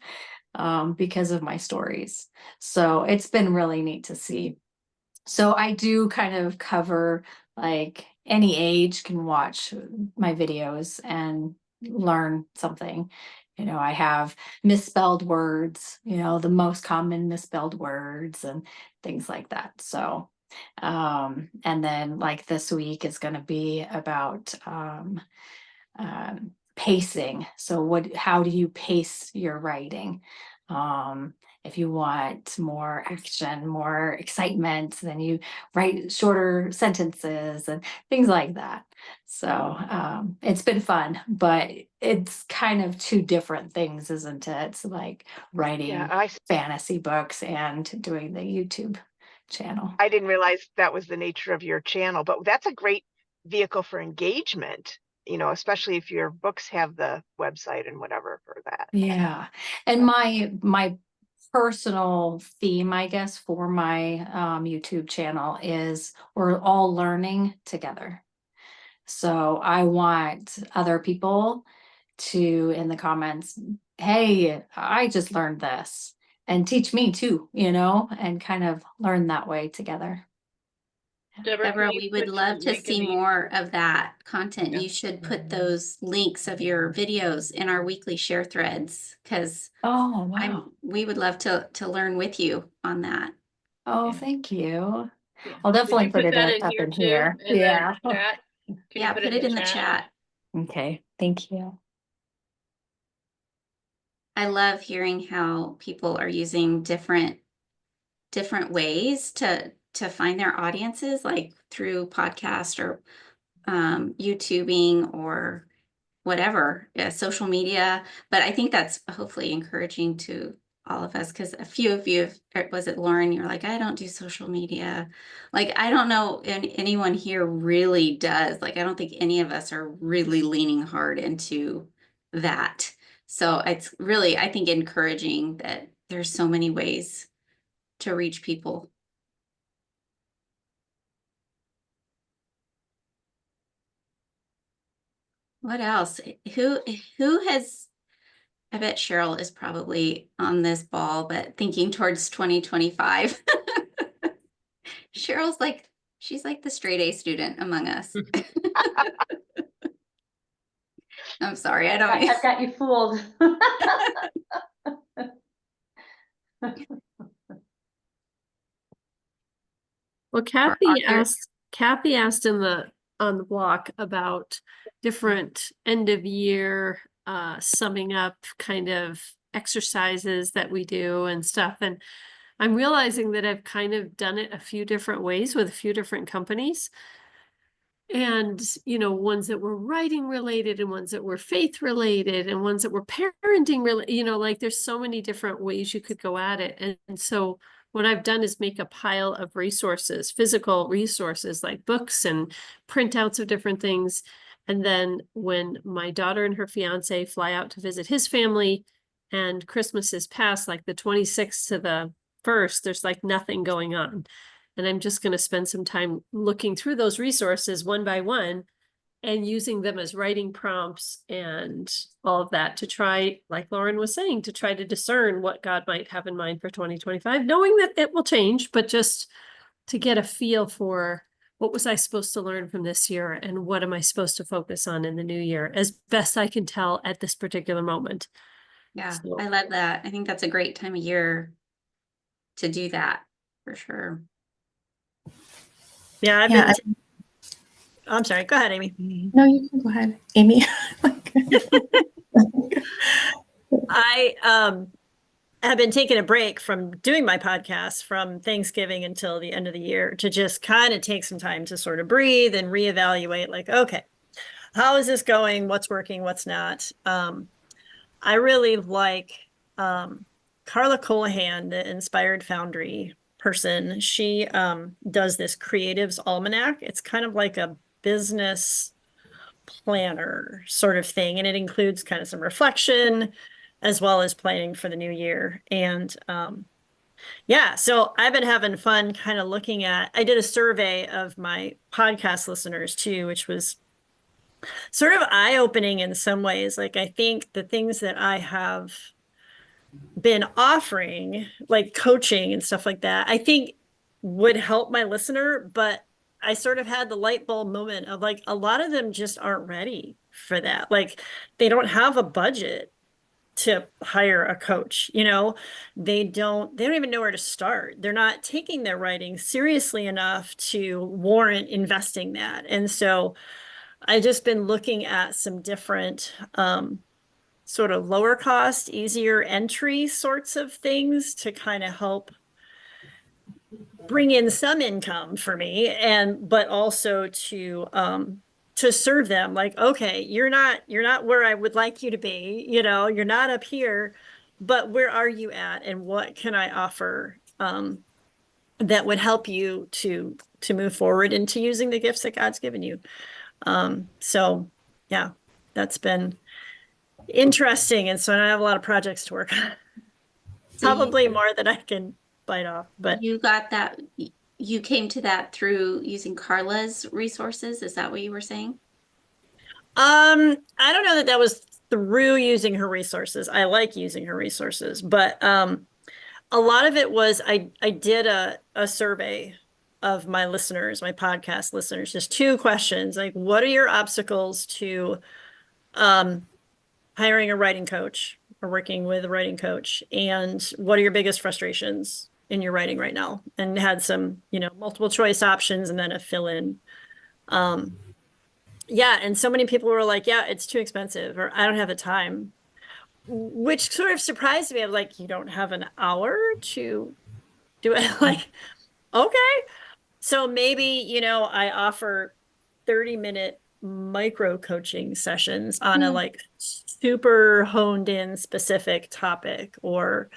because of my stories. So it's been really neat to see. So I do kind of cover, like, any age can watch my videos and learn something. I have misspelled words, the most common misspelled words and things like that. So, and then like this week is going to be about pacing. So how do you pace your writing? If you want more action, more excitement, then you write shorter sentences and things like that. So it's been fun, but it's kind of two different things, isn't it? It's like writing Yeah, fantasy books and doing the YouTube channel. I didn't realize that was the nature of your channel, but that's a great vehicle for engagement, especially if your books have the website and whatever for that. Yeah. And my personal theme, I guess, for my YouTube channel is we're all learning together. So I want other people to, in the comments, hey, I just learned this, and teach me too, and kind of learn that way together. Deborah, Deborah, can you we would put love your to link in see the- more of that content. Yeah. You should put those links of your videos in our weekly share threads, because Oh, wow. we would love to learn with you on that. Oh, Yeah. thank you. Yeah. I'll Did definitely you put put it that up in here in too? here. In Yeah. the chat? Can Yeah, you put it in the chat. Okay, thank you. I love hearing how people are using different ways to find their audiences, like through podcast or YouTubing or whatever, social media. But I think that's hopefully encouraging to all of us, because a few of you, was it Lauren, you're like, I don't do social media. Like, I don't know anyone here really does. Like, I don't think any of us are really leaning hard into that. So it's really, I think, encouraging that there's so many ways to reach people. What else? Who has, I bet Cheryl is probably on this ball, but thinking towards 2025. Cheryl's like, she's like the straight A student among us. I'm sorry, I don't. I've got you fooled. Well, Kathy asked on the block about different end of year summing up kind of exercises that we do and stuff. And I'm realizing that I've kind of done it a few different ways with a few different companies. and, you know, ones that were writing related and ones that were faith related and ones that were parenting related, you know, like there's so many different ways you could go at it. And so what I've done is make a pile of resources, physical resources like books and printouts of different things. And then when my daughter and her fiance fly out to visit his family and Christmas is past, like the 26th to the 1st, there's like nothing going on. And I'm just going to spend some time looking through those resources one by one and using them as writing prompts and all of that to try, like Lauren was saying, to try to discern what God might have in mind for 2025, knowing that it will change, but just to get a feel for what was I supposed to learn from this year and what am I supposed to focus on in the new year as best I can tell at this particular moment. Yeah, So- I love that. I think that's a great time of year to do that for sure. Yeah, I've Yeah, been. I'm sorry. Go ahead, Amy. No, you can go ahead, Amy. I have been taking a break from doing my podcast from Thanksgiving until the end of the year to just kind of take some time to sort of breathe and reevaluate, like, okay, how is this going? What's working? What's not? I really like Carla Colahan, the Inspired Foundry person. She does this Creatives Almanac. It's kind of like a business planner sort of thing, and it includes kind of some reflection as well as planning for the new year. And yeah, so I've been having fun kind of looking at, I did a survey of my podcast listeners too, which was sort of eye-opening in some ways. Like, I think the things that I have been offering, like coaching and stuff like that, I think would help my listener, but I sort of had the light bulb moment of like, a lot of them just aren't ready for that. Like, they don't have a budget to hire a coach, you know, they don't even know where to start. They're not taking their writing seriously enough to warrant investing that. And so I just been looking at some different sort of lower cost, easier entry sorts of things to kind of help bring in some income for me, and but also to serve them. Like, okay, you're not where I would like you to be, you know, you're not up here, but where are you at, and what can I offer that would help you to move forward into using the gifts that God's given you. So yeah, that's been interesting. And so I have a lot of projects to work on. So Probably more than I can bite off, but you got that, you came to that through using Carla's resources. Is that what you were saying? I don't know that that was through using her resources. I like using her resources, but a lot of it was I did a survey of my listeners, my podcast listeners, just 2 questions, like, what are your obstacles to hiring a writing coach or working with a writing coach, and what are your biggest frustrations in your writing right now? And had some, you know, multiple choice options and then a fill in. Yeah, and so many people were like, yeah, it's too expensive, or I don't have the time, which sort of surprised me. I'm like, you don't have an hour to do it? Like, okay. So maybe, you know, I offer 30-minute micro coaching sessions on a like super honed in specific topic, or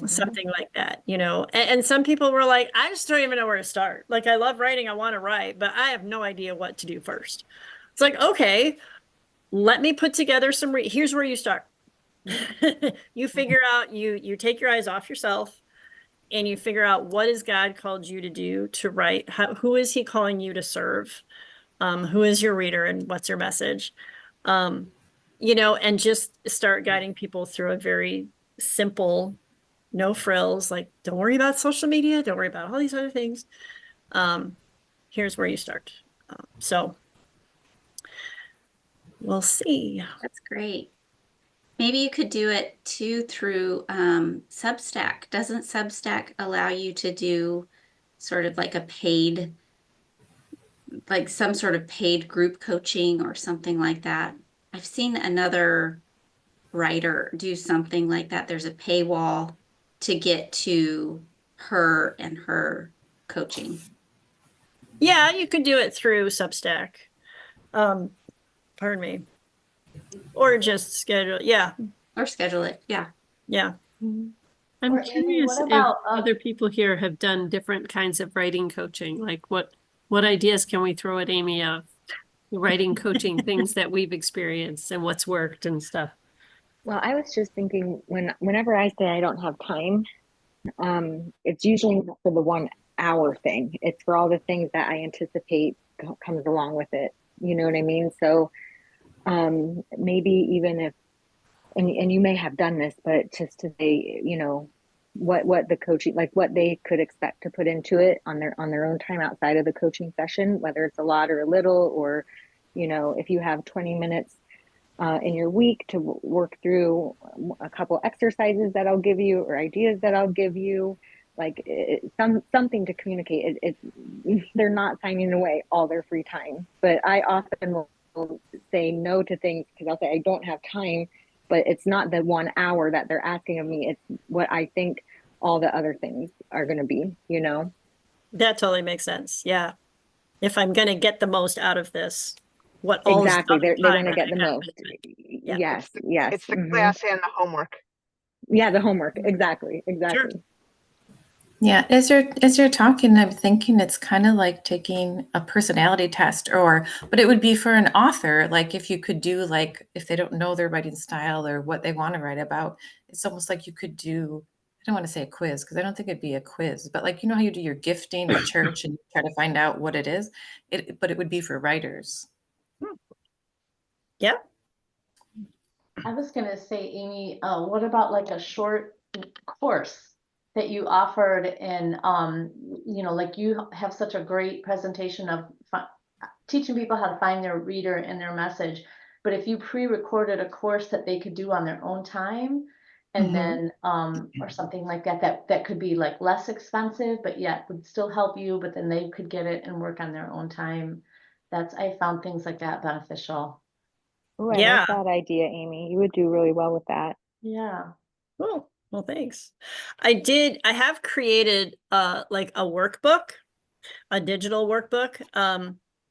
something like that, you know. And some people were like, I just don't even know where to start. Like, I love writing, I want to write, but I have no idea what to do first. It's like, okay, let me put together some, here's where you start. You figure out, you take your eyes off yourself and you figure out, what has God called you to do, to write? Who is he calling you to serve? Who is your reader, and what's your message? You know, and just start guiding people through a very simple, no frills, like, don't worry about social media, don't worry about all these other things. Here's where you start. So we'll see. That's great. Maybe you could do it too through Substack. Doesn't Substack allow you to do sort of like a paid, like some sort of paid group coaching or something like that? I've seen another writer do something like that. There's a paywall to get to her and her coaching. Yeah, you could do it through Substack. Pardon me. Or just schedule. Yeah, Or schedule it. Yeah. yeah. I'm Or Amy, curious what if about, other people here have done different kinds of writing coaching. Like what ideas can we throw at Amy of writing coaching, things that we've experienced and what's worked and stuff? Well, I was just thinking whenever I say I don't have time, it's usually not for the 1 hour thing. It's for all the things that I anticipate comes along with it. You know what I mean? So maybe even if, and you may have done this, but just to say, what the coaching, like what they could expect to put into it on their own time outside of the coaching session, whether it's a lot or a little, or if you have 20 minutes in your week to work through a couple exercises that I'll give you or ideas that I'll give you, like something to communicate. They're not signing away all their free time, but I often will say no to things because I'll say I don't have time, but it's not the 1 hour that they're asking of me. It's what I think all the other things are going to be, That totally makes sense. Yeah. If I'm going to get the most out of this, what all this Exactly. other They're time going to that get the I got most. into it. Yeah. Yes. Yes. It's the class and the homework. Yeah. The homework. Exactly. Exactly. Sure. Yeah, as you're talking, I'm thinking it's kind of like taking a personality test, but it would be for an author. Like if you could do, like, if they don't know their writing style or what they want to write about, it's almost like you could do, I don't want to say a quiz because I don't think it'd be a quiz, but like, how you do your gifting at church and you try to find out what it is, but it would be for writers. Yeah. I was gonna say, Amy, what about like a short course that you offered in, like you have such a great presentation of teaching people how to find their reader and their message. But if you pre-recorded a course that they could do on their own time, and then, or something like that could be like less expensive, but yet would still help you, but then they could get it and work on their own time. I found things like that beneficial. Oh, I Yeah. like that idea, Amy. You would do really well with that. Yeah. Oh, well, thanks. I have created like a workbook, a digital workbook,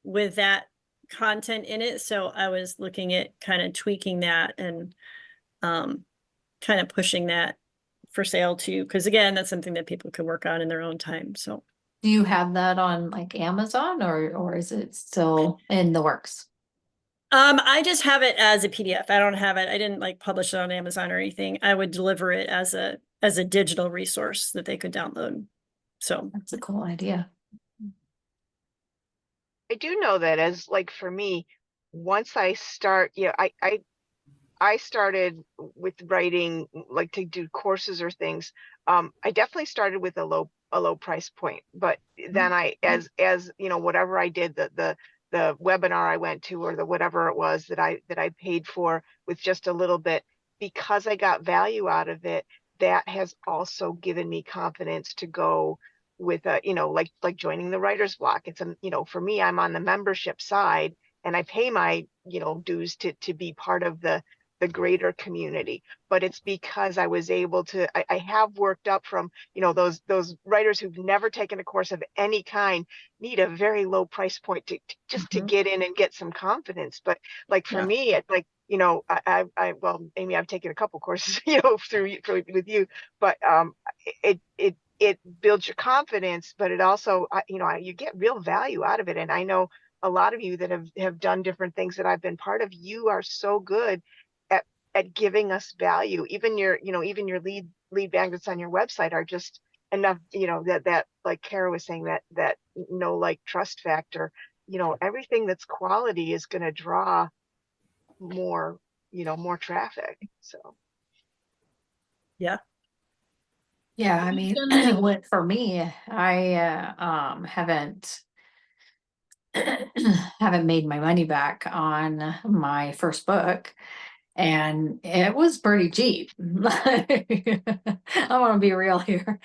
with that content in it. So I was looking at kind of tweaking that and kind of pushing that for sale too. Because again, that's something that people can work on in their own time. So Do you have that on like Amazon or is it still in the works? I just have it as a PDF. I don't have it. I didn't like publish it on Amazon or anything. I would deliver it as a digital resource that they could download. So That's a cool idea. I do know that as like for me, once I start, I started with writing like to do courses or things. I definitely started with a low price point, but then as whatever I did, the webinar I went to or the whatever it was that I paid for with just a little bit, because I got value out of it, that has also given me confidence to go with like joining the writer's block. It's for me, I'm on the membership side and I pay my dues to be part of the greater community, but it's because I was able to, I have worked up from, those writers who've never taken a course of any kind need a very low price point to just to get in and get some confidence. But like for me, it's like, well, Amy, I've taken a couple courses, with you, but it builds your confidence, but it also, you get real value out of it. And I know a lot of you that have done different things that I've been part of, you are so good at giving us value. Even your lead magnets on your website are just enough, that like Kara was saying, that like trust factor, everything that's quality is going to draw more, more traffic. So yeah. Yeah, I mean, for me, I haven't made my money back on my first book, and it was pretty cheap. I want to be real here.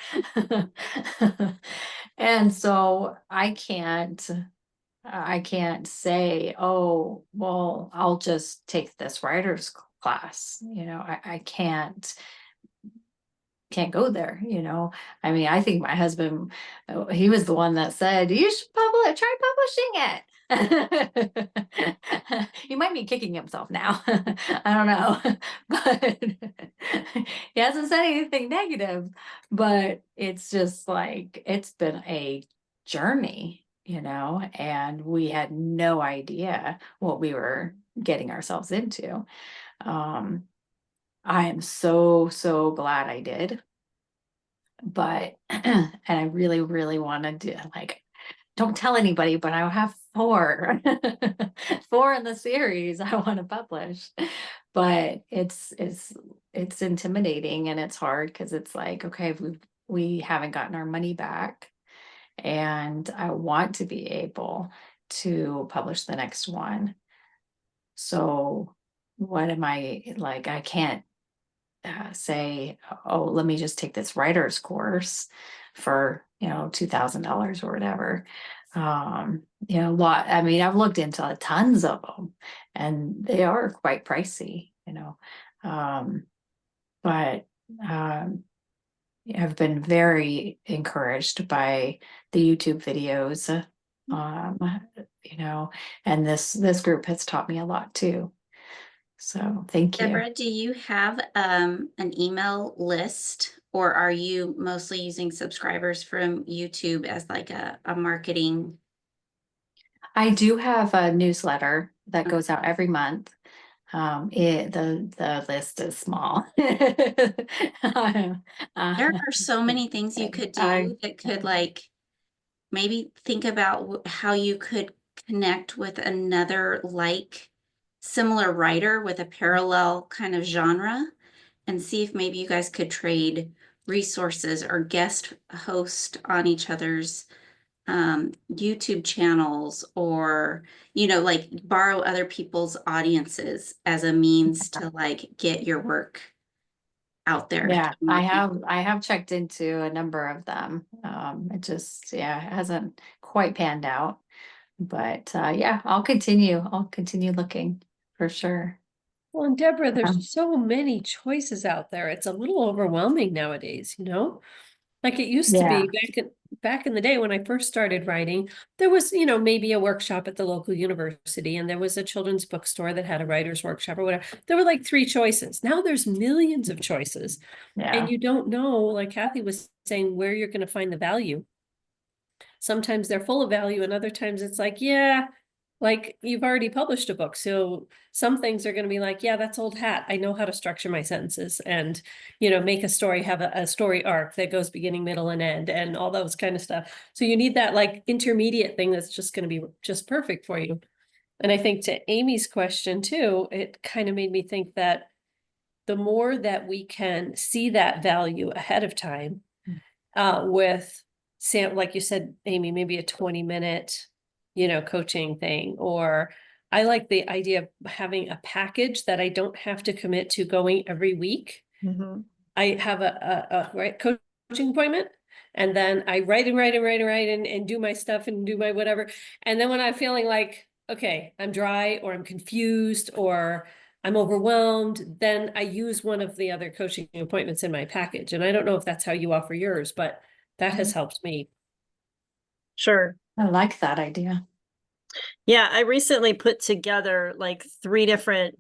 And so I can't say, oh, well, I'll just take this writer's class. I can't can't go there, you know. I mean, I think my husband, he was the one that said, you should try publishing it. He might be kicking himself now. I don't know. But he hasn't said anything negative. But it's just like, it's been a journey, you know, and we had no idea what we were getting ourselves into. I am so, so glad I did. But, and I really, really wanted to, like, don't tell anybody, but I have 4, 4 in the series I want to publish. But it's intimidating and it's hard because it's like, okay, we haven't gotten our money back. And I want to be able to publish the next one. So what am I like? I can't say, oh, let me just take this writer's course for, you know, $2,000 or whatever. You know, I mean, I've looked into tons of them and they are quite pricey, you know. But I've been very encouraged by the YouTube videos, you know, and this group has taught me a lot too. So thank you. Deborah, do you have an email list, or are you mostly using subscribers from YouTube as like a marketing? I do have a newsletter that goes out every month. The list is small. There are so many things you could do that could, like, maybe think about how you could connect with another like similar writer with a parallel kind of genre, and see if maybe you guys could trade resources or guest host on each other's YouTube channels, or, you know, like borrow other people's audiences as a means to like get your work out there. Yeah, to more people. I have checked into a number of them. It just, yeah, it hasn't quite panned out. But yeah, I'll continue looking for sure. Well, and Deborah, Um, there's so many choices out there. It's a little overwhelming nowadays, you know? Like it used to be back in the day when I first started writing, there was, you know, maybe a workshop at the local university, and there was a children's bookstore that had a writer's workshop or whatever. There were like 3 choices. Now there's millions of choices. Yeah. And you don't know, like Kathy was saying, where you're going to find the value. Sometimes they're full of value, and other times it's like, yeah, like you've already published a book. So some things are going to be like, yeah, that's old hat. I know how to structure my sentences and, you know, make a story, have a story arc that goes beginning, middle, and end, and all those kind of stuff. So you need that like intermediate thing that's just going to be just perfect for you. And I think to Amy's question too, it kind of made me think that the more that we can see that value ahead of time, with Sam, like you said, Amy, maybe a 20-minute, you know, coaching thing, or I like the idea of having a package that I don't have to commit to going every week. I have a coaching appointment, and then I write and do my stuff and do my whatever. And then when I'm feeling like, okay, I'm dry or I'm confused or I'm overwhelmed, then I use one of the other coaching appointments in my package. And I don't know if that's how you offer yours, but that has helped me. Sure. I like that idea. Yeah, I recently put together like 3 different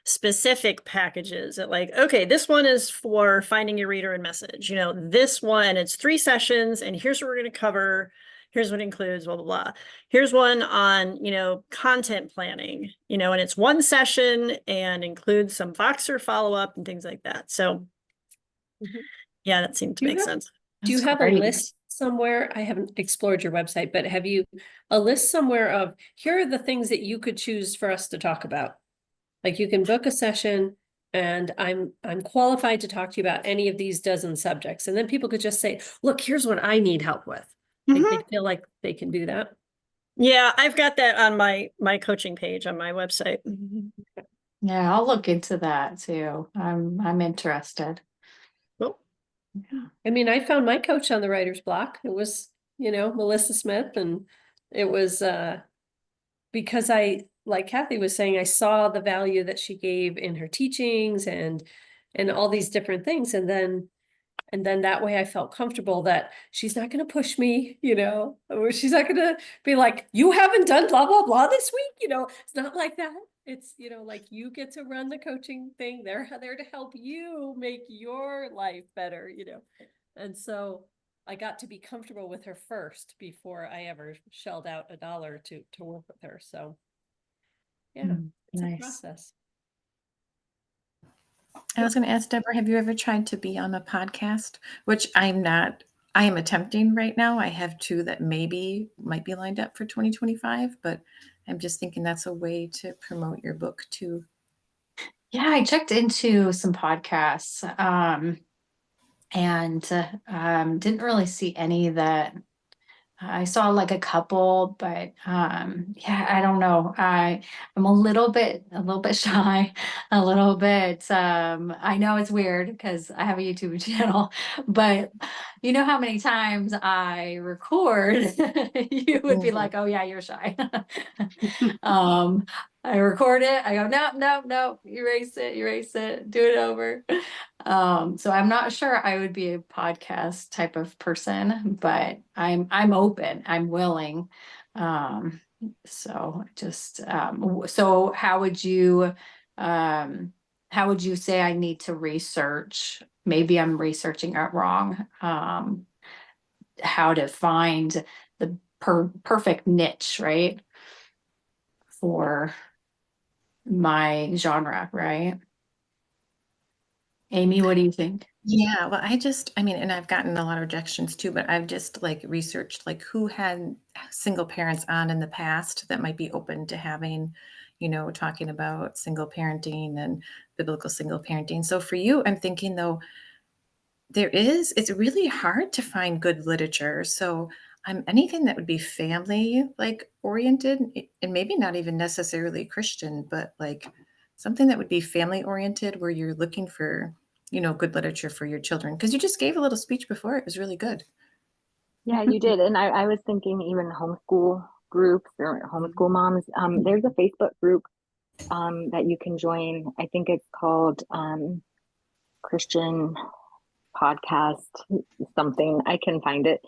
specific packages that, like, okay, this one is for finding your reader and message. You know, this one, it's 3 sessions and here's what we're going to cover. Here's what it includes, blah, blah, blah. Here's one on, you know, content planning, you know, and it's 1 session and includes some Voxer follow-up and things like that. So yeah, that seemed to make sense. Do you have a list somewhere? I haven't explored your website, but have you a list somewhere of, here are the things that you could choose for us to talk about? Like you can book a session and I'm qualified to talk to you about any of these dozen subjects. And then people could just say, look, here's what I need help with. Like they feel like they can do that. Yeah, I've got that on my coaching page on my website. Yeah, I'll look into that too. I'm interested. Cool. Yeah. I mean, I found my coach on the writer's block. It was, you know, Melissa Smith, and it was because I, like Kathy was saying, I saw the value that she gave in her teachings, and and all these different things. And then that way I felt comfortable that she's not going to push me, or she's not going to be like, you haven't done blah, blah, blah this week. It's not like that. It's, like you get to run the coaching thing. They're there to help you make your life better, And so I got to be comfortable with her first before I ever shelled out $1 to work with her. So yeah, it's a process. I was going to ask Deborah, have you ever tried to be on a podcast? Which I am attempting right now. I have 2 that might be lined up for 2025, but I'm just thinking that's a way to promote your book too. Yeah, I checked into some podcasts, and didn't really see any that I saw, like a couple, but yeah, I don't know. I'm a little bit shy, a little bit. I know it's weird because I have a YouTube channel, but you know how many times I record, you would be like, oh yeah, you're shy. I record it. I go, no, erase it, do it over. So I'm not sure I would be a podcast type of person, but I'm open, I'm willing. So just, so how would you say I need to research? Maybe I'm researching it wrong. How to find the perfect niche, right? For my genre, right? Amy, what do you think? Yeah, well, and I've gotten a lot of rejections too, but I've just like researched like who had single parents on in the past that might be open to having, talking about single parenting and biblical single parenting. So for you, I'm thinking though, it's really hard to find good literature. So anything that would be family like oriented and maybe not even necessarily Christian, but like something that would be family oriented where you're looking for, good literature for your children. Because you just gave a little speech before. It was really good. Yeah, you did. And I was thinking even homeschool groups or homeschool moms. There's a Facebook group that you can join. I think it's called Christian Podcast something. I can find it.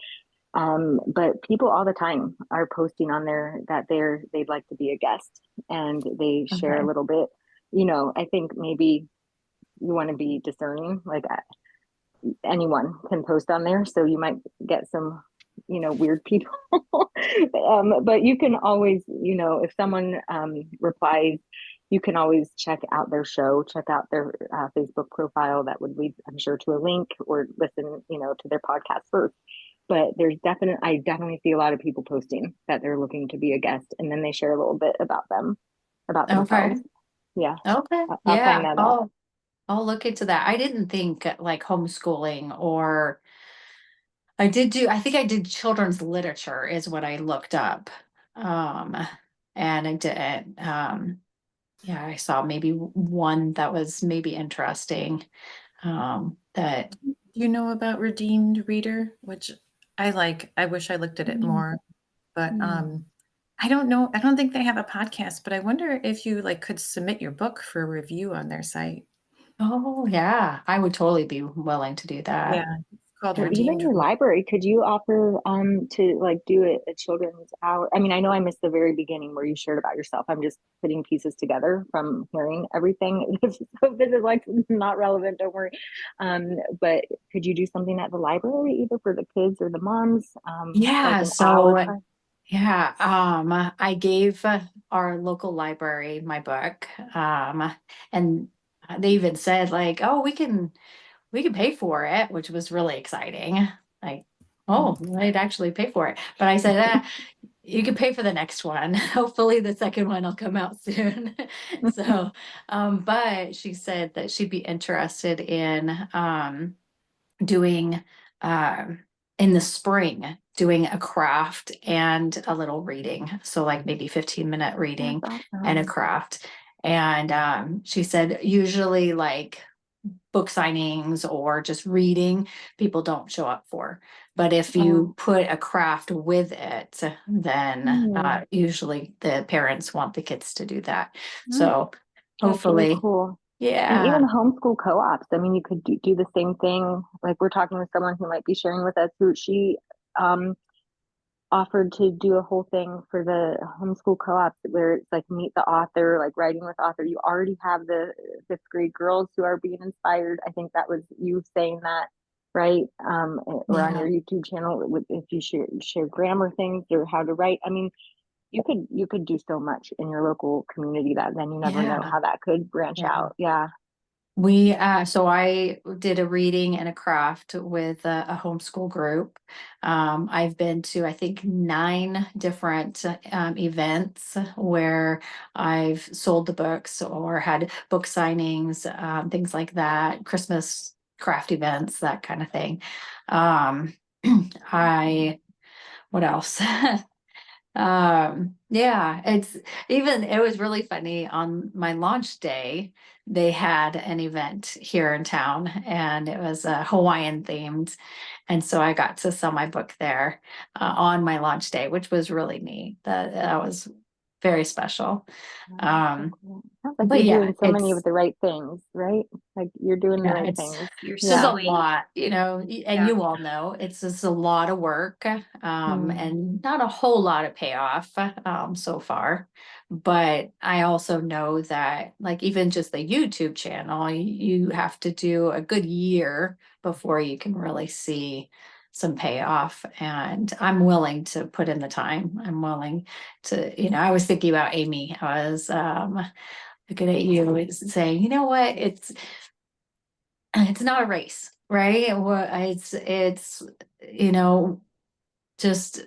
But people all the time are posting on there that they'd like to be a guest, and they share a little bit. I think maybe you want to be discerning, like anyone can post on there, so you might get some weird people. But you can always, if someone replies, you can always check out their show, check out their Facebook profile. That would lead, I'm sure, to a link, or listen to their podcast first. But I definitely see a lot of people posting that they're looking to be a guest, and then they share a little bit about themselves. Okay. Yeah. Okay. I'll find that out. I'll look into that. I didn't think like homeschooling, or I think I did children's literature is what I looked up. And I did, yeah, I saw maybe one that was maybe interesting. That You know about Redeemed Reader, which I like. I wish I looked at it more, but I don't know. I don't think they have a podcast, but I wonder if you could submit your book for a review on their site. Oh yeah, I would totally be willing to do that. Yeah, it's called Or even Redeemed your Reader. library, could you offer to do a children's hour? I mean, I know I missed the very beginning where you shared about yourself. I'm just putting pieces together from hearing everything. So this is not relevant, don't worry. But could you do something at the library, either for the kids or the moms? Yeah, an so hour? yeah, I gave our local library my book, and they even said like, oh, we can pay for it, which was really exciting. Like, oh, they'd actually pay for it. But I said, you can pay for the next one. Hopefully the second one will come out soon. So, but she said that she'd be interested in doing in the spring, doing a craft and a little reading. So like maybe 15-minute reading and a craft. And she said usually like book signings or just reading, people don't show up for. But if you put a craft with it, then usually the parents want the kids to do that. So That's really hopefully, cool. And Yeah. even homeschool co-ops. I mean, you could do the same thing. Like we're talking with someone who might be sharing with us who she offered to do a whole thing for the homeschool co-ops where it's like meet the author, like writing with author. You already have the fifth grade girls who are being inspired. I think that was you saying that, right? Or on your YouTube channel with if you share grammar things or how to write. I mean, you could do so much in your local community that then you never know Yeah. how that could branch Yeah. out. Yeah. We, so I did a reading and a craft with a homeschool group. I've been to, I think, 9 different events where I've sold the books or had book signings, things like that, Christmas craft events, that kind of thing. What else? Yeah, it was really funny. On my launch day, they had an event here in town and it was Hawaiian themed. And so I got to sell my book there on my launch day, which was really neat. That was very special. Sounds like But you're yeah, doing so many of it's the right things, right? Like you're doing the yeah, right it's things. You're just a sewing. lot, and Yeah. you all know it's just a lot of work, Mm. and not a whole lot of payoff, so far. But I also know that, like, even just the YouTube channel, you have to do a good year before you can really see some payoff. And I'm willing to put in the time. I'm willing to, I was thinking about Amy. I was, looking at you and saying, you know what, it's not a race, right? It's just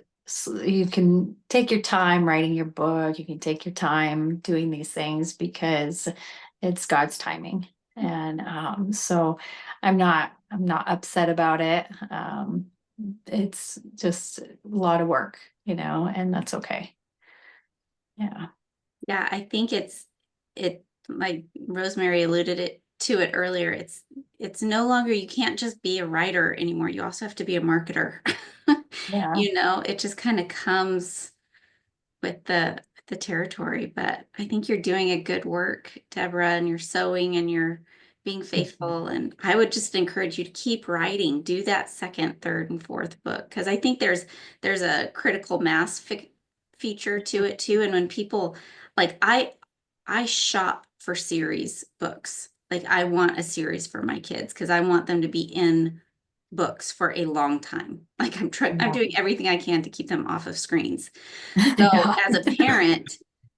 you can take your time writing your book. You can take your time doing these things because it's God's timing. And so I'm not upset about it. It's just a lot of work, and that's okay. Yeah. Yeah, I think like Rosemary alluded to it earlier. It's no longer, you can't just be a writer anymore. You also have to be a marketer. Yeah. It just kind of comes with the territory. But I think you're doing a good work, Deborah, and you're sewing and you're being faithful. And I would just encourage you to keep writing. Do that second, third, and fourth book because I think there's a critical mass feature to it too. And when people like I shop for series books. Like I want a series for my kids because I want them to be in books for a long time. Like I'm doing everything I can to keep them off of screens. So as a parent,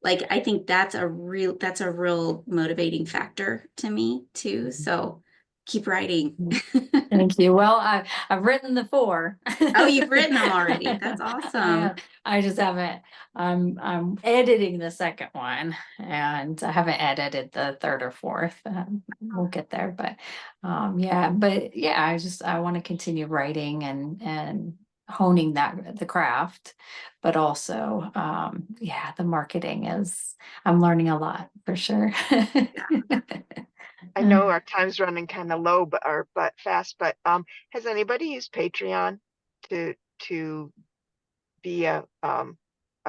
like I think that's a real motivating factor to me too. So keep writing. Thank you. Well, I've written the 4. Oh, you've written them already. That's awesome. I just haven't. I'm editing the second one, and I haven't edited the third or fourth. We'll get there, but yeah. I want to continue writing and honing the craft, but also the marketing is. I'm learning a lot for sure. I know our time's running kind of low, but fast. But has anybody used Patreon to be a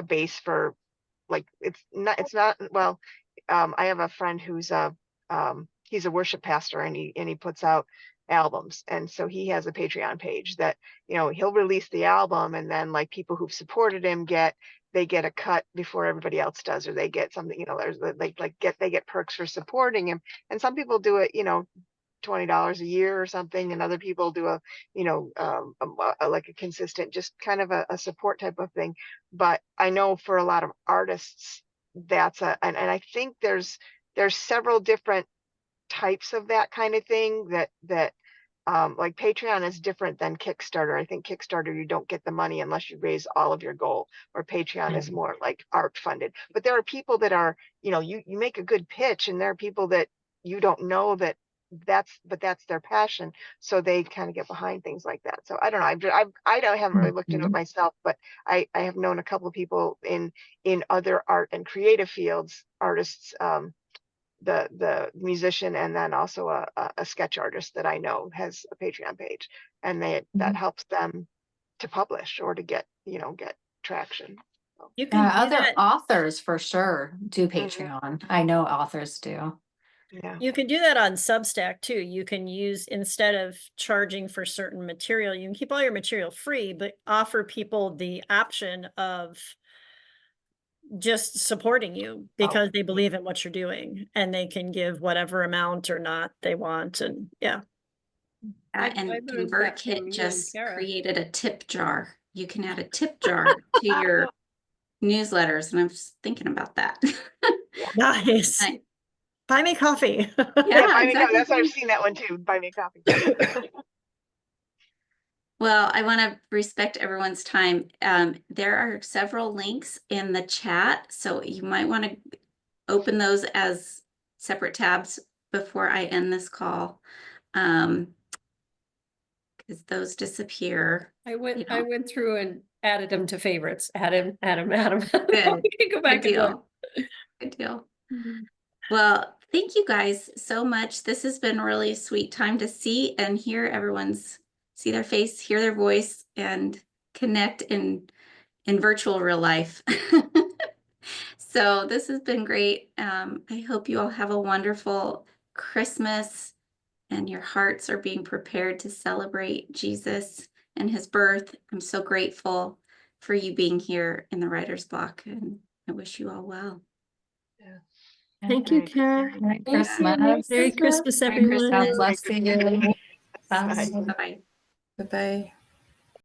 base for, like, it's not well. I have a friend who's he's a worship pastor and he puts out albums, and so he has a Patreon page that he'll release the album, and then like people who've supported him get a cut before everybody else does, or they get something, there's they get perks for supporting him. And some people do it $20 a year or something, and other people do like a consistent, just kind of a support type of thing. But I know for a lot of artists that's and I think there's several different types of that kind of thing that like Patreon is different than Kickstarter. I think Kickstarter, you don't get the money unless you raise all of your goal, or Patreon is more like art funded. But there are people that are, you make a good pitch, and there are people that you don't know that's their passion, so they kind of get behind things like that. So I don't know, I haven't really looked into it myself, but I have known a couple of people in other art and creative fields, artists, the musician, and then also a sketch artist that I know has a Patreon page, and that helps them to publish or to get traction. You can do Other that. authors for sure do Mhm. Patreon. I know authors do. Yeah. You can do that on Substack too. You can use, instead of charging for certain material, you can keep all your material free, but offer people the option of just supporting you because they believe in what you're doing, and they can give whatever amount or not they want. And yeah. And learned that ConvertKit from you and just Kara. created a tip jar. You can add a tip jar to your newsletters, and I'm just thinking about that. Nice. Nice. Buy me coffee. Yeah, Buy me coffee. exactly. That's I've seen that one too. Buy me coffee. Well, I want to respect everyone's time. There are several links in the chat, so you might want to open those as separate tabs before I end this call. Because those disappear. I went You I know. went through and added them to favorites. Add him. Good. We can go back Good and look. deal. Good deal. Well, thank you guys so much. This has been a really sweet time to see and hear everyone's, see their face, hear their voice, and connect in virtual real life. So this has been great. I hope you all have a wonderful Christmas and your hearts are being prepared to celebrate Jesus and his birth. I'm so grateful for you being here in the writer's block, and I wish you all well. Thank you, Right. Kara. Merry Yeah. Christmas. Merry Christmas, Merry everyone. Christmas. God bless you. Bye. Bye. Bye-bye. Bye-bye.